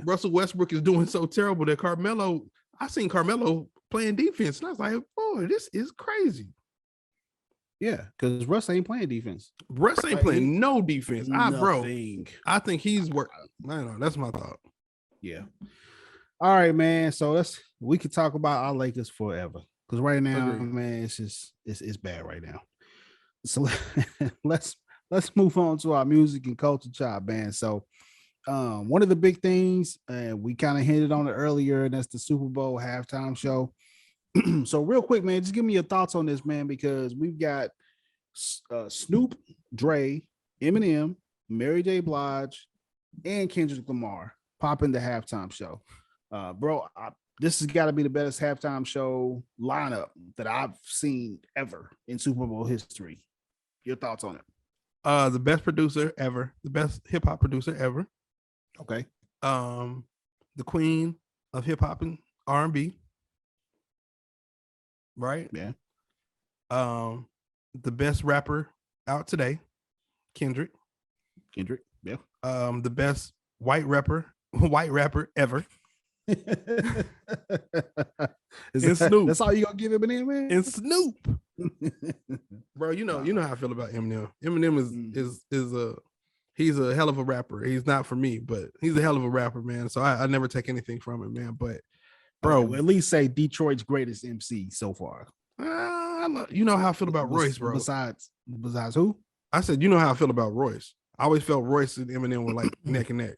Russell Westbrook is doing so terrible that I seen Carmelo playing defense. And I was like, boy, this is crazy. Yeah, because Russ ain't playing defense. Russ ain't playing no defense. I think he's working. I don't know. That's my thought. Yeah. All right, man. So we could talk about our Lakers forever. Because right now, man, it's bad right now. So let's move on to our music and culture chop, man. So one of the big things, and we kind of hinted on it earlier, and that's the Super Bowl halftime show. So real quick, man, just give me your thoughts on this, man, because we've got Snoop, Dre, Eminem, Mary J. Blige, and Kendrick Lamar popping the halftime show. Bro, this has got to be the best halftime show lineup that I've seen ever in Super Bowl history. Your thoughts on it? The best producer ever, the best hip hop producer ever. Okay. The queen of hip hop and R&B. Right? Yeah. The best rapper out today, Kendrick. Yeah. The best white rapper ever. Is this Snoop? That's all you gonna give Eminem, man? And Snoop. Bro, you know how I feel about Eminem. Eminem he's a hell of a rapper. He's not for me, but he's a hell of a rapper, man. So I never take anything from him, man. But bro, at least say Detroit's greatest MC so far. You know how I feel about Royce, bro. Besides who? I said, you know how I feel about Royce. I always felt Royce and Eminem were like neck and neck.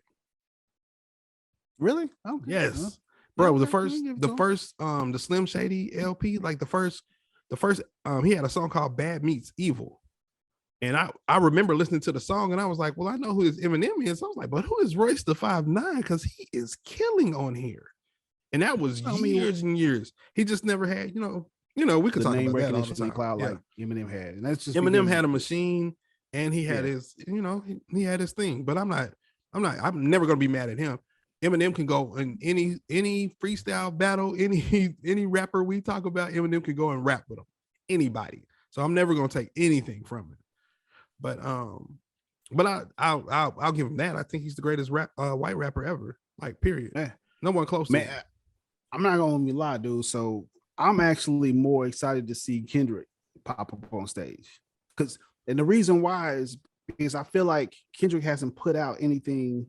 Really? Okay. Yes, bro. Okay, The first, the Slim Shady LP, like the first, he had a song called "Bad Meets Evil," and I remember listening to the song, and I was like, well, I know who this Eminem is. I was like, but who is Royce the 5'9"? Because he is killing on here, and that was years and years. He just never had, we could talk about that all the time. Cloud like Eminem had, and that's just Eminem had a machine, and he had his, he had his thing. But I'm never gonna be mad at him. Eminem can go in any freestyle battle, any rapper we talk about, Eminem can go and rap with him, anybody. So I'm never gonna take anything from it. But I'll give him that. I think he's the greatest white rapper ever. Like, period. Man. No one close to him. I'm not gonna be lie, dude. So I'm actually more excited to see Kendrick pop up on stage. And the reason why is because I feel like Kendrick hasn't put out anything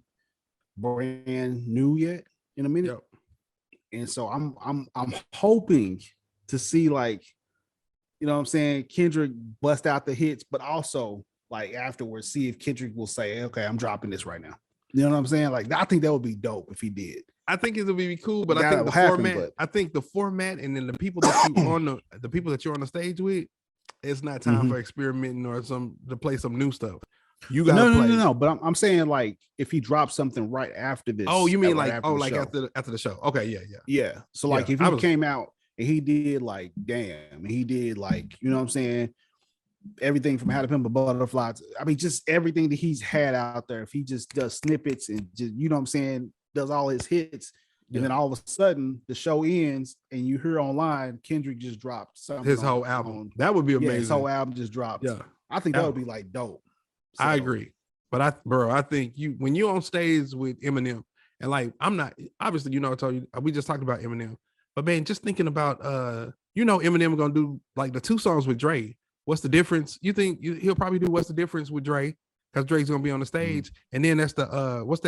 brand new yet in a minute. Yep. And so I'm hoping to see, like, you know what I'm saying, Kendrick bust out the hits, but also like afterwards see if Kendrick will say, okay, I'm dropping this right now. You know what I'm saying? Like, I think that would be dope if he did. I think it would be cool, but I think the format and then the people that you the people that you're on the stage with, it's not time for experimenting or to play some new stuff. You got no. But I'm saying, like, if he drops something right after this. Oh, you mean after the show? Okay, yeah. So like if he came out and he did like Damn, he did like, you know what I'm saying, everything from How to Pimp a Butterfly. I mean, just everything that he's had out there. If he just does snippets and just, you know what I'm saying, does all his hits, and then all of a sudden the show ends and you hear online Kendrick just dropped something. His whole album. That would be amazing. His whole album just dropped. Yeah. I think that would be like dope. So, I agree. But I think when you're on stage with Eminem, and like, I'm not, obviously, I told you, we just talked about Eminem, but man, just thinking about, Eminem gonna do like the 2 songs with Dre. What's the difference? You think he'll probably do What's the Difference with Dre? Because Dre's gonna be on the stage. And then that's the, what's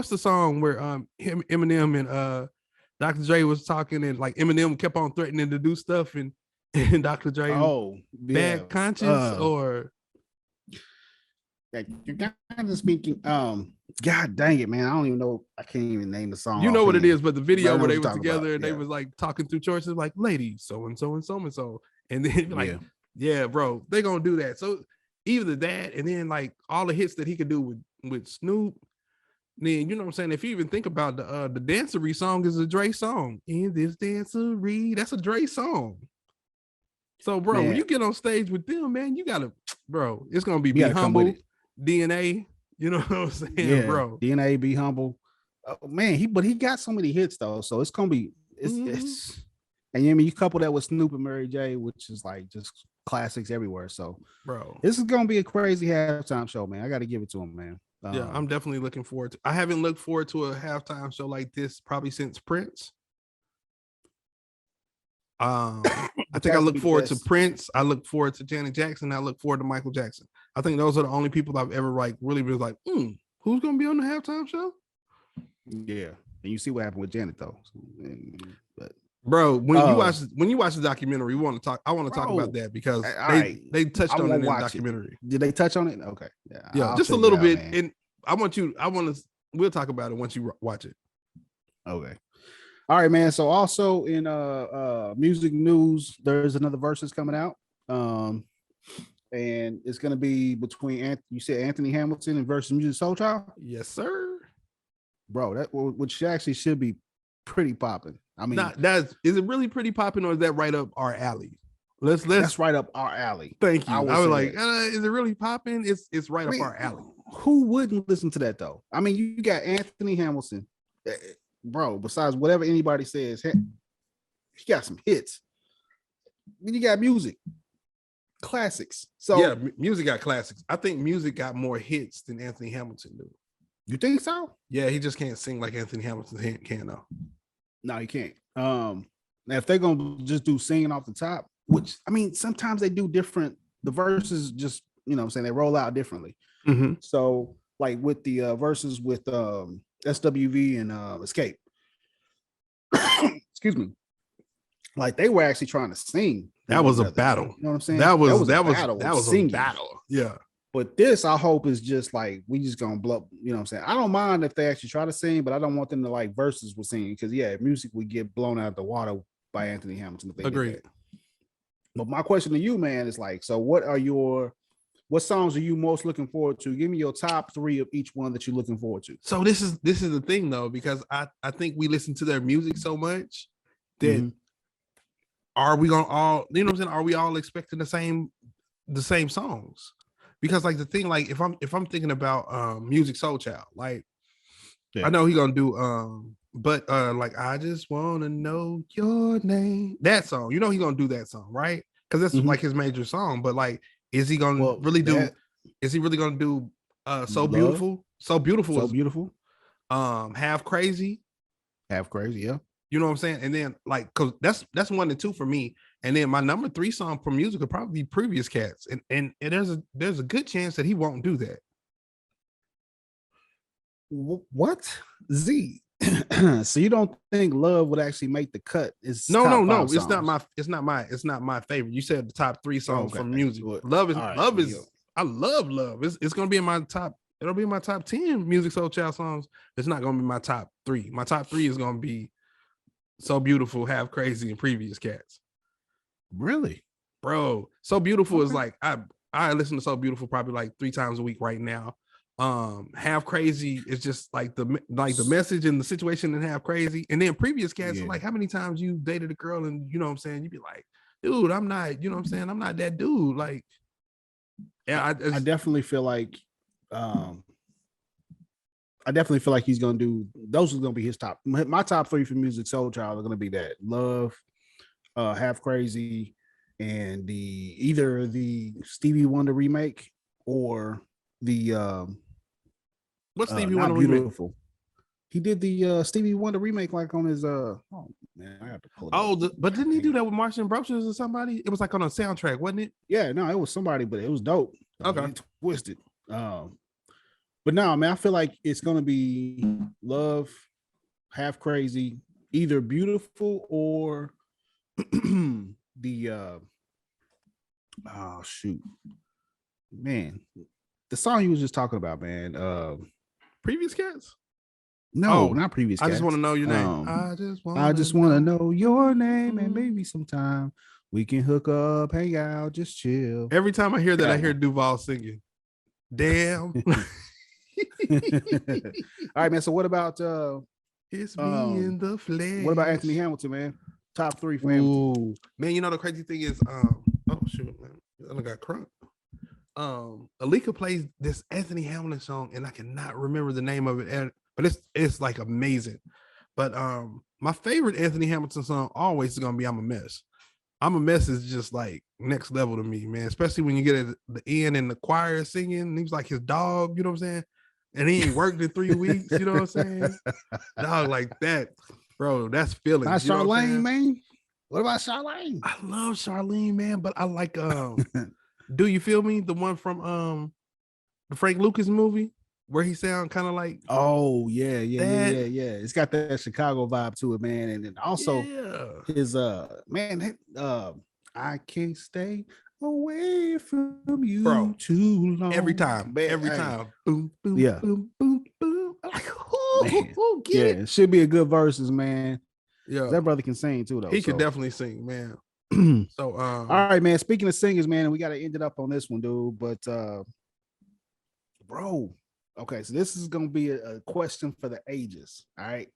the song where Eminem and Dr. Dre was talking, and like Eminem kept on threatening to do stuff, and Dr. Dre Bad Conscience or you're kind of speaking. God dang it, man! I don't even know. I can't even name the song. You know what it is, but the video where they were together and they was like talking through choices, like ladies, so and so and so and so, and then like, yeah, bro, they gonna do that. So either that, and then like all the hits that he could do with Snoop. Then, you know what I'm saying? If you even think about the Dancery song is a Dre song. In this Dancery, that's a Dre song. So, bro, when you get on stage with them, man, you gotta, bro, it's gonna be humble, DNA. You know what I'm saying, bro? DNA, Be Humble. Oh, man, he got so many hits though, so it's gonna be it's. And I mean, you couple that with Snoop and Mary J, which is like just classics everywhere. So, bro, this is gonna be a crazy halftime show, man. I got to give it to him, man. Yeah, I'm definitely looking forward to. I haven't looked forward to a halftime show like this probably since Prince. I think I look forward to Prince. I look forward to Janet Jackson. I look forward to Michael Jackson. I think those are the only people I've ever like really been like, who's gonna be on the halftime show? Yeah, and you see what happened with Janet though. But bro, when you watch the documentary, I want to talk about that because they touched on it in the documentary. Did they touch on it? Okay, yeah, just a little bit. Man. And we'll talk about it once you watch it. Okay. All right, man. So also in music news, there's another versus coming out. And it's gonna be between Anthony Hamilton and versus Music Soul Child. Yes, sir. Bro, which actually should be pretty popping. I mean, is it really pretty popping, or is that right up our alley? That's right up our alley. Thank you. I was like, is it really popping? It's right up our alley. Who wouldn't listen to that though? I mean, you got Anthony Hamilton, bro. Besides whatever anybody says, he got some hits. Then you got music, classics. So yeah, music got classics. I think music got more hits than Anthony Hamilton do. You think so? Yeah, he just can't sing like Anthony Hamilton can though. No, he can't. Now if they're gonna just do singing off the top, which I mean, sometimes they do different. The verses just, you know what I'm saying, they roll out differently. Mm-hmm. So like with the verses with SWV and Escape. Excuse me. Like they were actually trying to sing. That was a together. battle. You know what I'm saying? That was a a battle. Yeah. But this, I hope, is just like we just gonna blow. You know what I'm saying? I don't mind if they actually try to sing, but I don't want them to like verses with singing because music would get blown out of the water by Anthony Hamilton if they Agreed. did that. But my question to you, man, is like, so what songs are you most looking forward to? Give me your top 3 of each one that you're looking forward to. So this is the thing though, because I think we listen to their music so much that are we gonna all, you know what I'm saying? Are we all expecting the same songs? Because like the thing, like if I'm thinking about Music Soul Child, like I know he gonna do but like I just wanna know your name. That song, you know he's gonna do that song, right? Because that's like his major song. But like, is he gonna really do So Love? Beautiful? So Beautiful So is Beautiful. Half Crazy. Half Crazy, yeah. You know what I'm saying? And then like, cause that's 1 and 2 for me. And then my number 3 song for music would probably be Previous Cats. And there's a good chance that he won't do that. What? Z. So you don't think Love would actually make the cut? No. It's not my favorite. You said the top 3 songs from music. Love is I love Love. It's gonna be in my top. It'll be in my top 10 Music Soul Child songs. It's not gonna be my top 3. My top 3 is gonna be So Beautiful, Half Crazy, and Previous Cats. Really? Bro, So Beautiful is like I listen to So Beautiful probably like 3 times a week right now. Half Crazy is just like the message and the situation in Half Crazy. And then Previous Cats is like how many times you dated a girl and you know what I'm saying, you'd be like, dude, I'm not, you know what I'm saying, I'm not that dude. Like, yeah, I definitely feel like he's gonna do those. Are gonna be his top. My top 3 for Music Soul Child are gonna be that Love, Half Crazy, and either the Stevie Wonder remake or the what's Stevie Not Wonder Beautiful remake? He did the Stevie Wonder remake like on his oh man, I have to pull it up. But didn't he do that with Martian Brothers or somebody? It was like on a soundtrack, wasn't it? Yeah, no, it was somebody, but it was dope. Okay. Twisted. But no, man, I feel like it's gonna be Love, Half Crazy, either Beautiful or the oh shoot, man, the song you was just talking about, man. Previous Cats? No, not Previous Cats. I just want to know your name. I just want to know your name, and maybe sometime we can hook up, hang out, just chill. Every time I hear that, I hear Duval singing. Damn. All right, man. So what about it's me in the flesh? What about Anthony Hamilton, man? Top 3 for Hamilton. Man, you know the crazy thing is, oh shoot, man, I got crunk. Alika plays this Anthony Hamilton song, and I cannot remember the name of it, but it's like amazing. But my favorite Anthony Hamilton song always is gonna be "I'm a Mess." "I'm a Mess" is just like next level to me, man. Especially when you get at the end and the choir singing. He was like his dog, you know what I'm saying? And he ain't worked in 3 weeks, you know what I'm saying? Dog like that, bro. That's feelings. Not Charlene, man. What about Charlene? I love Charlene, man, but I like Do You Feel Me? The one from the Frank Lucas movie where he sound kind of like yeah. It's got that Chicago vibe to it, man. And then also his man, I can't stay away from you, bro, too long. Every time. Boom, boom, boom, boom, boom. Like, it should be a good verses, man. Yeah, that brother can sing too, though. He can definitely sing, man. So all right, man. Speaking of singers, man, and we got to end it up on this one, dude. But bro, okay, so this is gonna be a question for the ages. All right,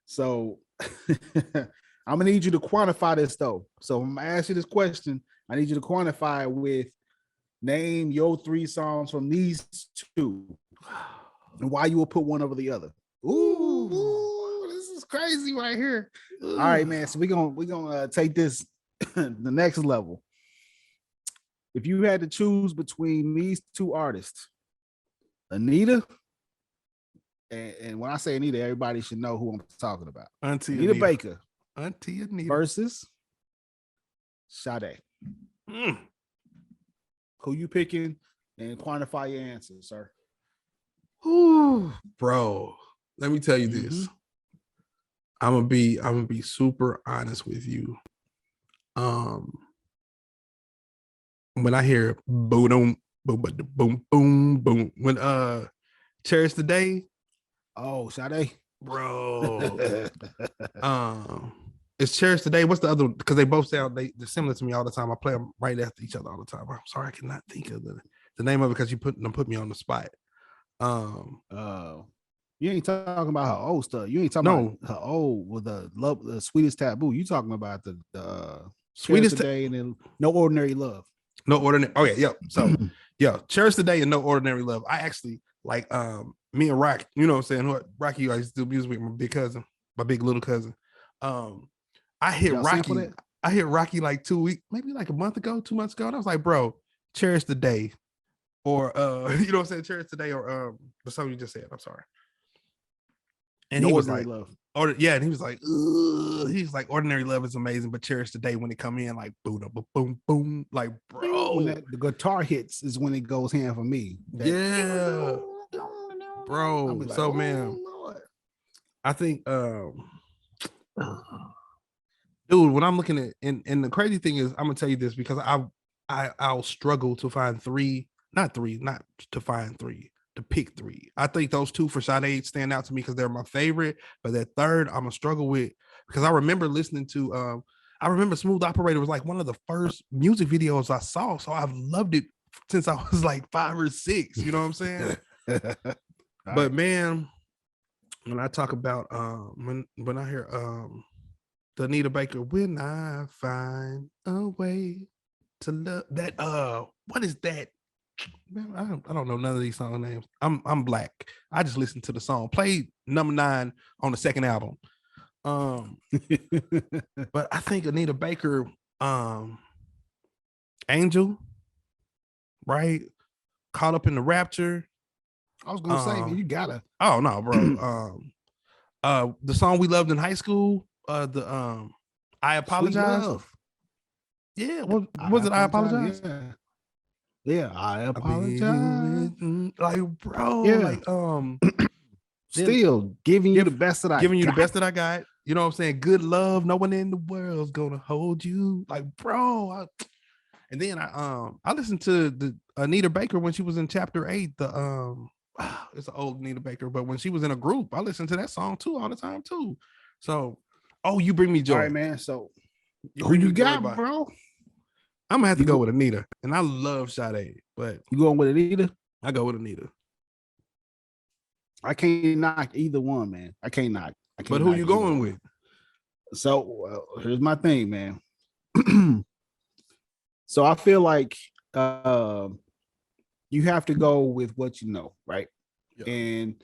so I'm gonna need you to quantify this though. So I'm gonna ask you this question. I need you to quantify it with name your 3 songs from these 2 and why you will put one over the other. Ooh, this is crazy right here. All right, man. So we're gonna take this the next level. If you had to choose between these 2 artists, Anita, and when I say Anita, everybody should know who I'm talking about. Auntie Anita Baker. Auntie Anita versus Sade. Who you picking and quantify your answer, sir? Ooh, bro. Let me tell you this. I'm gonna be super honest with you. When I hear boom, boom, boom, boom, boom, boom, when Cherish the Day, Oh, Sade. bro. It's Cherish the Day. What's the other one? Because they both sound they're similar to me all the time. I play them right after each other all the time. I'm sorry, I cannot think of the name of it because you put me on the spot. You ain't talking about her old stuff. You ain't talking No. about her old with the sweetest taboo. You talking about the Sweetest Day and then No Ordinary Love. No Ordinary. Oh yeah, yep. So yeah, Cherish the Day and No Ordinary Love. I actually like me and Rock, you know what I'm saying? Rocky, I used to do music with my big cousin, my big little cousin. I hit Rocky like 2 weeks, maybe like a month ago, 2 months ago. And I was like, bro, Cherish the Day. Or you know what I'm saying, Cherish the Day, or the song you just said. I'm sorry. And No he was Ordinary like, Love. yeah, and he was like, ugh. He's like, Ordinary Love is amazing, but Cherish the Day when it come in, like boom, boom, boom, boom, like bro. When the guitar hits is when it goes hand for me. Yeah, bro. Like, so man, Lord. I think dude, when I'm looking at and the crazy thing is, I'm gonna tell you this because I'll struggle to find not to pick three. I think those two for Sade stand out to me because they're my favorite. But that third, I'm gonna struggle with because I remember listening to I remember Smooth Operator was like one of the first music videos I saw. So I've loved it since I was like 5 or 6. You know what I'm saying? But man, when I talk about when I hear the Anita Baker, when I find a way to love that what is that? Man, I don't know none of these song names. I'm black. I just listened to the song. Played number 9 on the second album. But I think Anita Baker, Angel, right? Caught Up in the Rapture. I was gonna say, man, you gotta. Oh no, bro. The song we loved in high school, I Apologize. Yeah, what was it? I Apologize. Yeah, I apologize. Like, bro, yeah. like still giving you the best that I giving you got. the best that I got. You know what I'm saying? Good love. No one in the world's gonna hold you. Like, bro. And then I listened to the Anita Baker when she was in Chapter 8. The it's an old Anita Baker, but when she was in a group, I listened to that song too all the time too. So, You Bring Me Joy. All right, man. So who you got, bro? I'm gonna have to go with Anita, and I love Sade, but you going with Anita? I go with Anita. I can't knock either one, man. I can't knock. But who you going with? So here's my thing, man. So I feel like you have to go with what you know, right? Yeah. And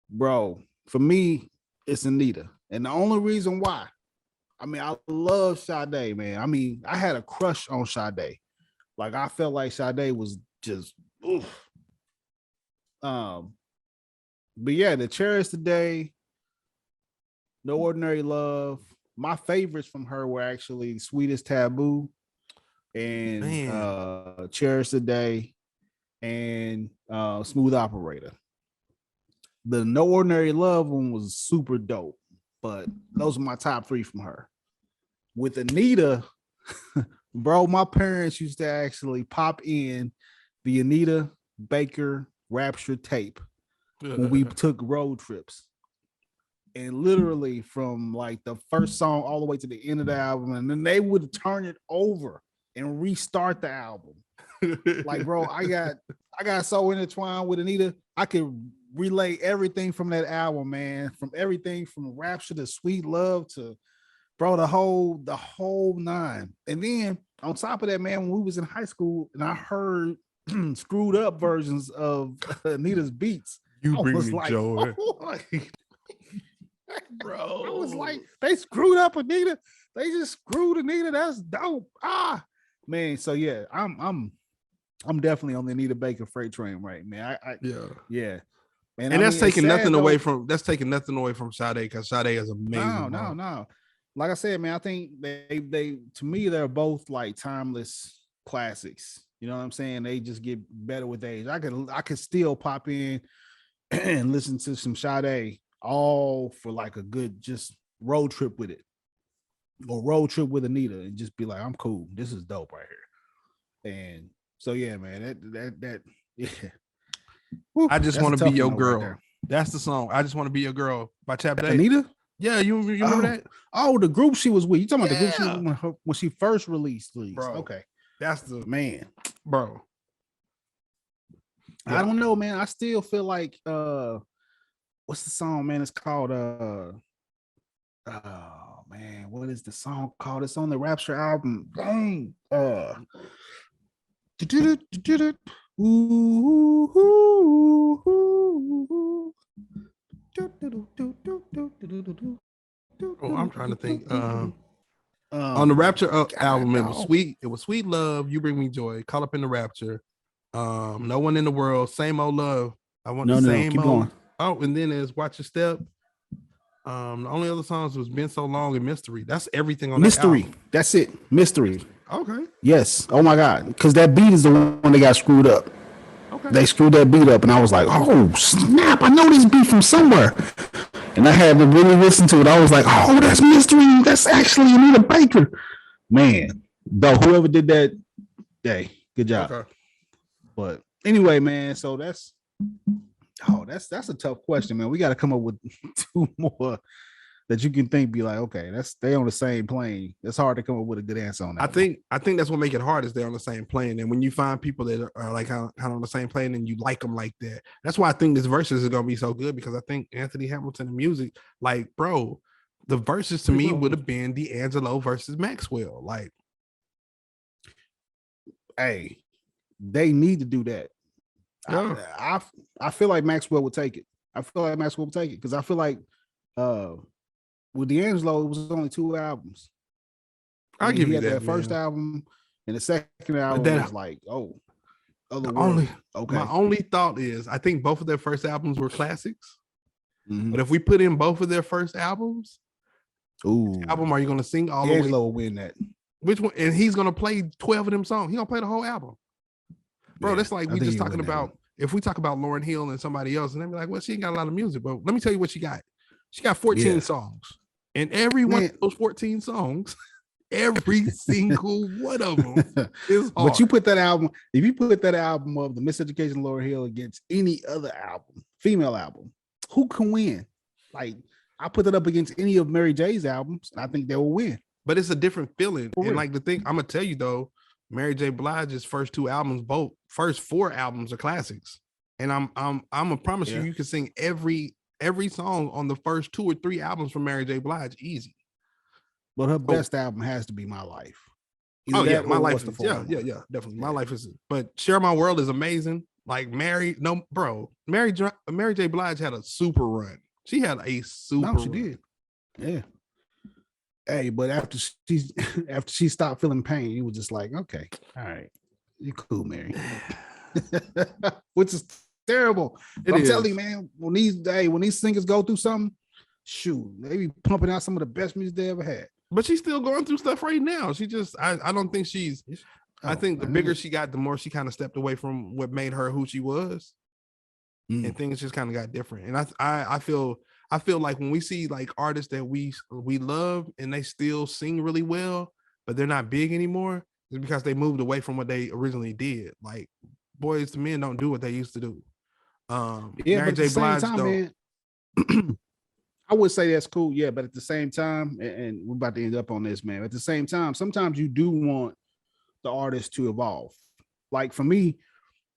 bro, for me, it's Anita. And the only reason why, I mean, I love Sade, man. I mean, I had a crush on Sade. Like, I felt like Sade was just, oof. But yeah, the Cherish the Day, No Ordinary Love. My favorites from her were actually Sweetest Taboo and Cherish the Day and Smooth Operator. The No Ordinary Love one was super dope, but those are my top 3 from her. With Anita, bro, my parents used to actually pop in the Anita Baker Rapture tape when we took road trips. And literally from like the first song all the way to the end of the album, and then they would turn it over and restart the album. Like, bro, I got so intertwined with Anita, I could relay everything from that album, man. From everything from Rapture to Sweet Love to, bro, the whole 9. And then on top of that, man, when we was in high school and I heard screwed up versions of Anita's beats, You Bring Me Joy. Bro, I was like, they screwed up Anita. They just screwed Anita. That's dope. Man. So yeah, I'm definitely on the Anita Baker freight train right, man. Yeah. And that's taking nothing away from Sade, because Sade is amazing. No. Like I said, man, I think they to me they're both like timeless classics. You know what I'm saying? They just get better with age. I could still pop in and listen to some Sade all for like a good just road trip with it. or road trip with Anita and just be like, I'm cool. This is dope right here. And so yeah, man, that yeah. Woo, I just that's a want to tough be your one though, right girl. there. That's the song. I just want to be your girl by Chap Day. Anita? Yeah, you remember that? Oh, the group she was with. You talking about the group she was Yeah. with when she first released? Bro. Okay, That's the man. bro. I don't know, man. I still feel like what's the song, man? It's called oh man, what is the song called? It's on the Rapture album. Dang. Oh, I'm trying to think. On Oh the my Rapture God, album, it no. was sweet. It was Sweet Love. You Bring Me Joy. Call Up in the Rapture. No One in the World. Same Old Love. I want the same Keep old. going. Oh, and then there's Watch Your Step. The only other songs was Been So Long and Mystery. That's everything on Mystery. that album. That's it. Mystery. Okay. Yes. Oh my God. Because that beat is the one that got screwed up. Okay. They screwed that beat up, and I was like, "Oh snap! I know this beat from somewhere." And I had to really listen to it. I was like, "Oh, that's Mystery. That's actually Anita Baker." Man, though, whoever did that, hey, good job. Okay. But anyway, man. So that's a tough question, man. We got to come up with two more that you can think be like, okay, they on the same plane. It's hard to come up with a good answer on that. I think that's what make it hard is they're on the same plane. And when you find people that are like kind of on the same plane and you like them like that, that's why I think this verses is gonna be so good, because I think Anthony Hamilton and music, like, bro, the verses to me would have been D'Angelo versus Maxwell. Like, hey, they need to do that. yeah. I feel like Maxwell would take it. Because I feel like with D'Angelo, it was only 2 albums. I'll give you that first album, and the second album was like, my only thought is I think both of their first albums were classics. Mm-hmm. But if we put in both of their first albums, which album are you gonna sing all the way? D'Angelo will win that. Which one? And he's gonna play 12 of them songs. He's gonna play the whole album. Bro, that's like we just talking about. If we talk about Lauryn Hill and somebody else, and they'd be like, well, she ain't got a lot of music, but let me tell you what she got. She got 14 songs. And every one of those 14 songs, every single one of them is hard. But you put that album, if you put that album of the Miseducation of Lauryn Hill against any other album, female album, who can win? Like, I put that up against any of Mary J's albums, and I think they will win. But it's a different feeling. And like the thing, I'm gonna tell you though, Mary J. Blige's first 2 albums, first 4 albums are classics. And I'm gonna promise you can sing every song on the first 2 or 3 albums from Mary J. Blige easy. But her best album has to be My Life. My Life is, yeah, definitely. My Life is, but Share My World is amazing. Like Mary J. Blige had a super run. She had a super run. She did. Yeah. Hey, but after she stopped feeling pain, he was just like, okay, all right, you cool, Mary. Which is terrible. I'm telling you, man, when these singers go through something, shoot, they be pumping out some of the best music they ever had. But she's still going through stuff right now. She just, I don't think she's. I think the bigger she got, the more she kind of stepped away from what made her who she was, and things just kind of got different. And I feel like when we see like artists that we love and they still sing really well, but they're not big anymore, it's because they moved away from what they originally did. Like Boys to Men don't do what they used to do. Mary J. Blige don't. Man, I would say that's cool, yeah, but at the same time, and we're about to end up on this, man. At the same time, sometimes you do want the artist to evolve. Like for me,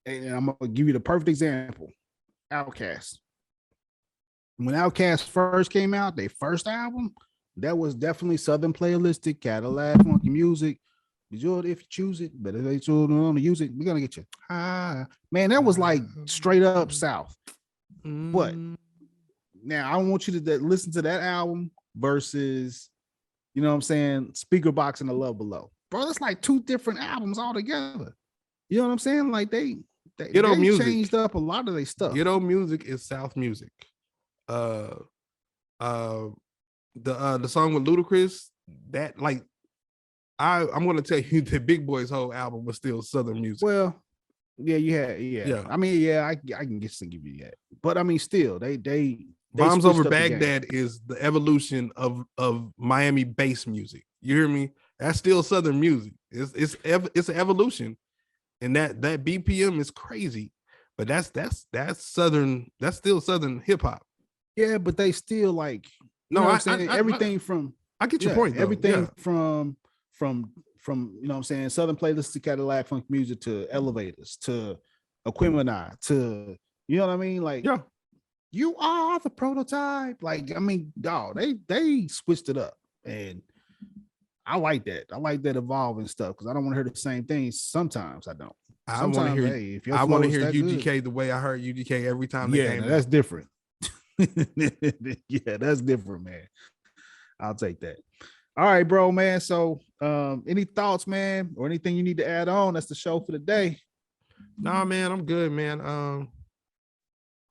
and I'm gonna give you the perfect example: Outkast. When Outkast first came out, their first album, that was definitely Southern playlistic, Cadillac, funky music. If you choose it, but if they don't use it, we're gonna get you. Man, that was like straight up South. But now I want you to listen to that album versus, you know what I'm saying, Speaker Box and The Love Below. Bro, that's like 2 different albums altogether. You know what I'm saying? Like they changed up a lot of their stuff. Ghetto music is South music. The song with Ludacris, that like I'm gonna tell you the Big Boy's whole album was still Southern music. Well, yeah. I mean, I can give you that, but I mean, still, they Bombs Over Baghdad is the evolution of Miami bass music. You hear me? That's still Southern music. It's an evolution, and that BPM is crazy. But that's Southern. That's still Southern hip hop. Yeah, but they still like. You know what I'm saying? Everything from. I get your point. Though. Everything from you know what I'm saying, Southern Playlists to Cadillac Funk Music to Elevators to Aquemini to, you know what I mean? Like, yeah, you are the prototype. Like, I mean, dog, they switched it up, and I like that. I like that evolving stuff because I don't want to hear the same things. Sometimes I don't. I want to hear. Hey, if I want to hear UGK good, the way I heard UGK every time. Yeah, that's different. Yeah, that's different, man. I'll take that. All right, bro, man. So, any thoughts, man, or anything you need to add on? That's the show for the day. Nah, man, I'm good, man.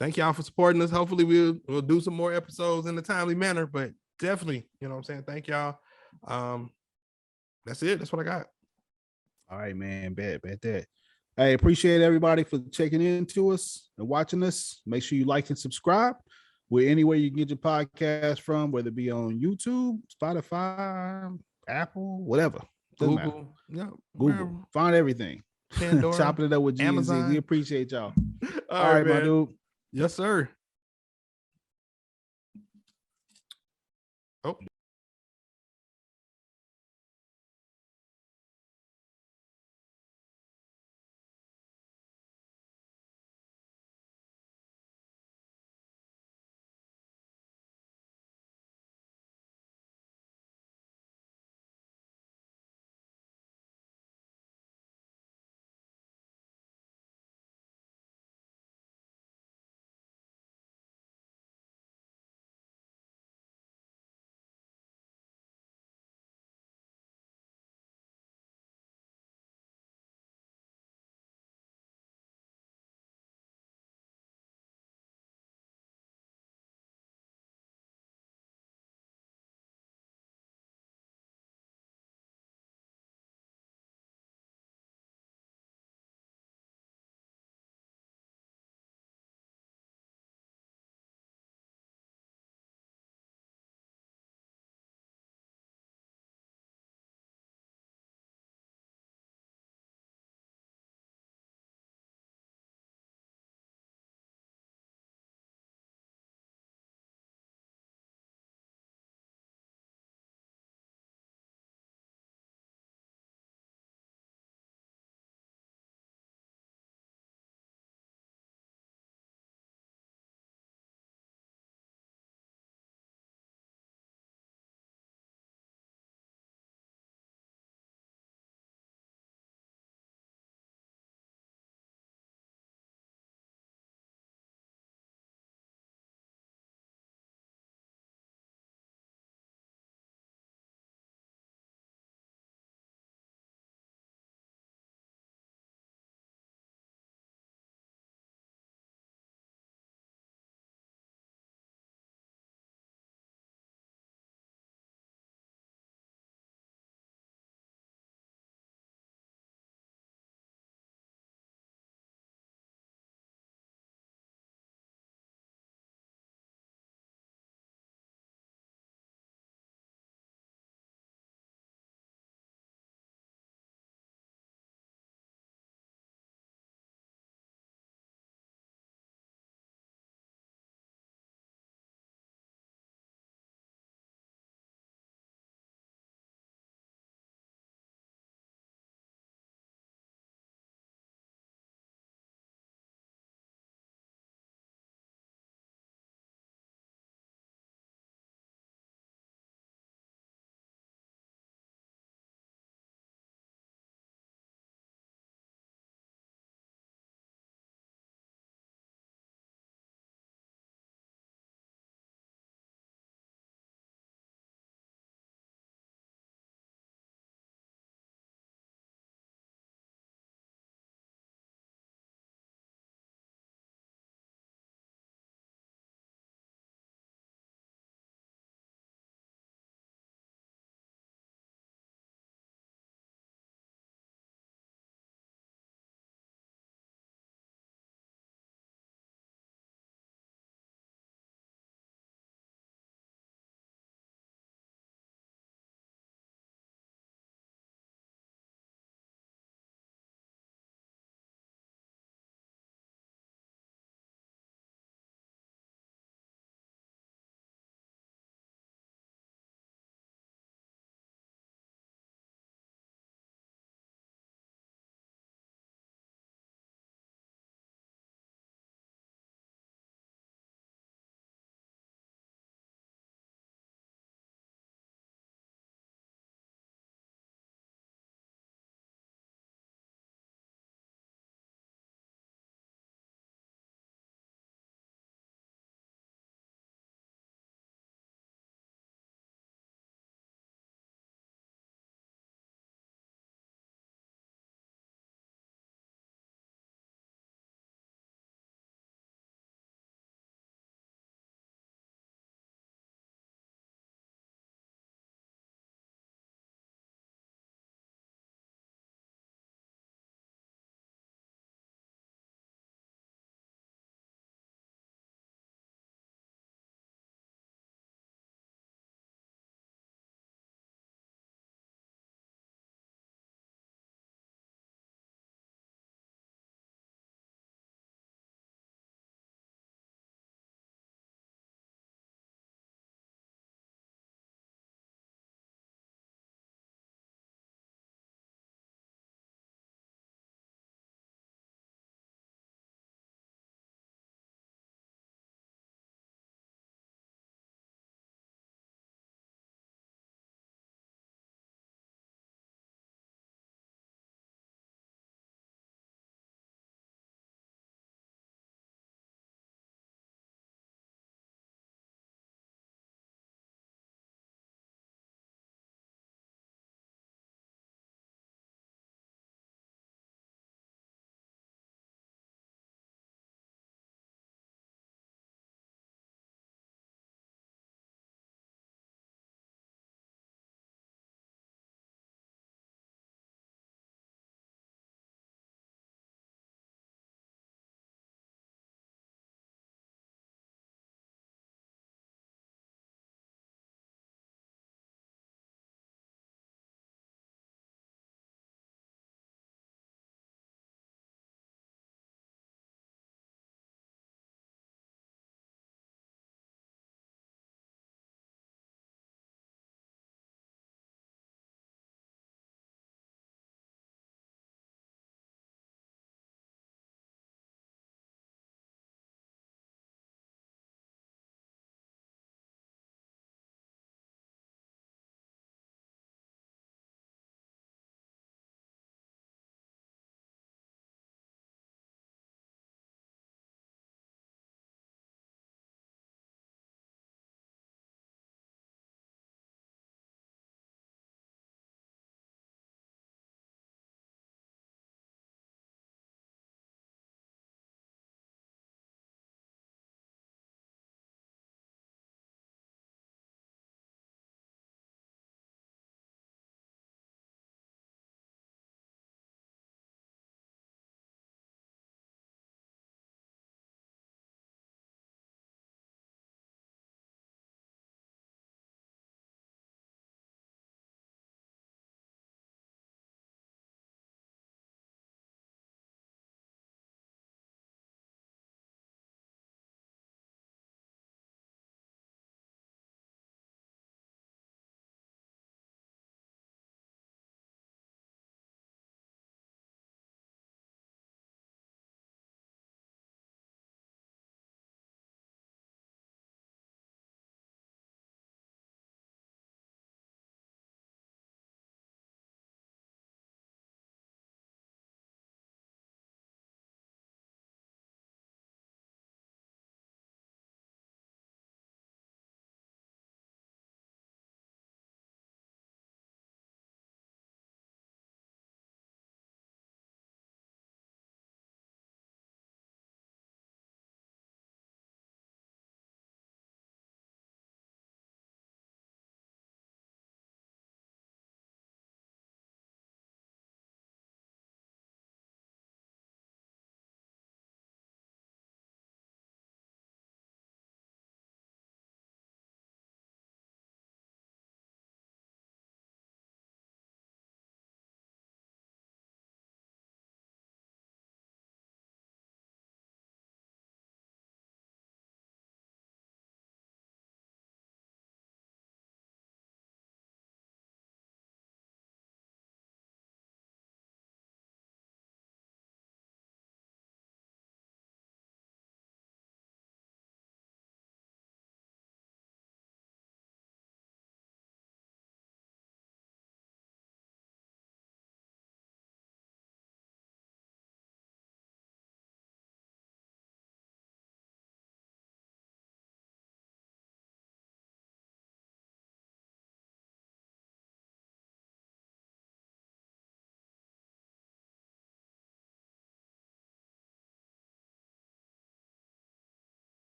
Thank y'all for supporting us. Hopefully, we'll do some more episodes in a timely manner, but definitely, you know what I'm saying. Thank y'all. That's it. That's what I got. All right, man. Bet that. Hey, appreciate everybody for checking in to us and watching us. Make sure you like and subscribe. We're anywhere you can get your podcast from, whether it be on YouTube, Spotify, Apple, whatever. Doesn't matter. Yeah, Google. Find everything. Pandora, Chopping it up with Zee and G. Amazon. We appreciate y'all. All right, my dude. Yes, sir.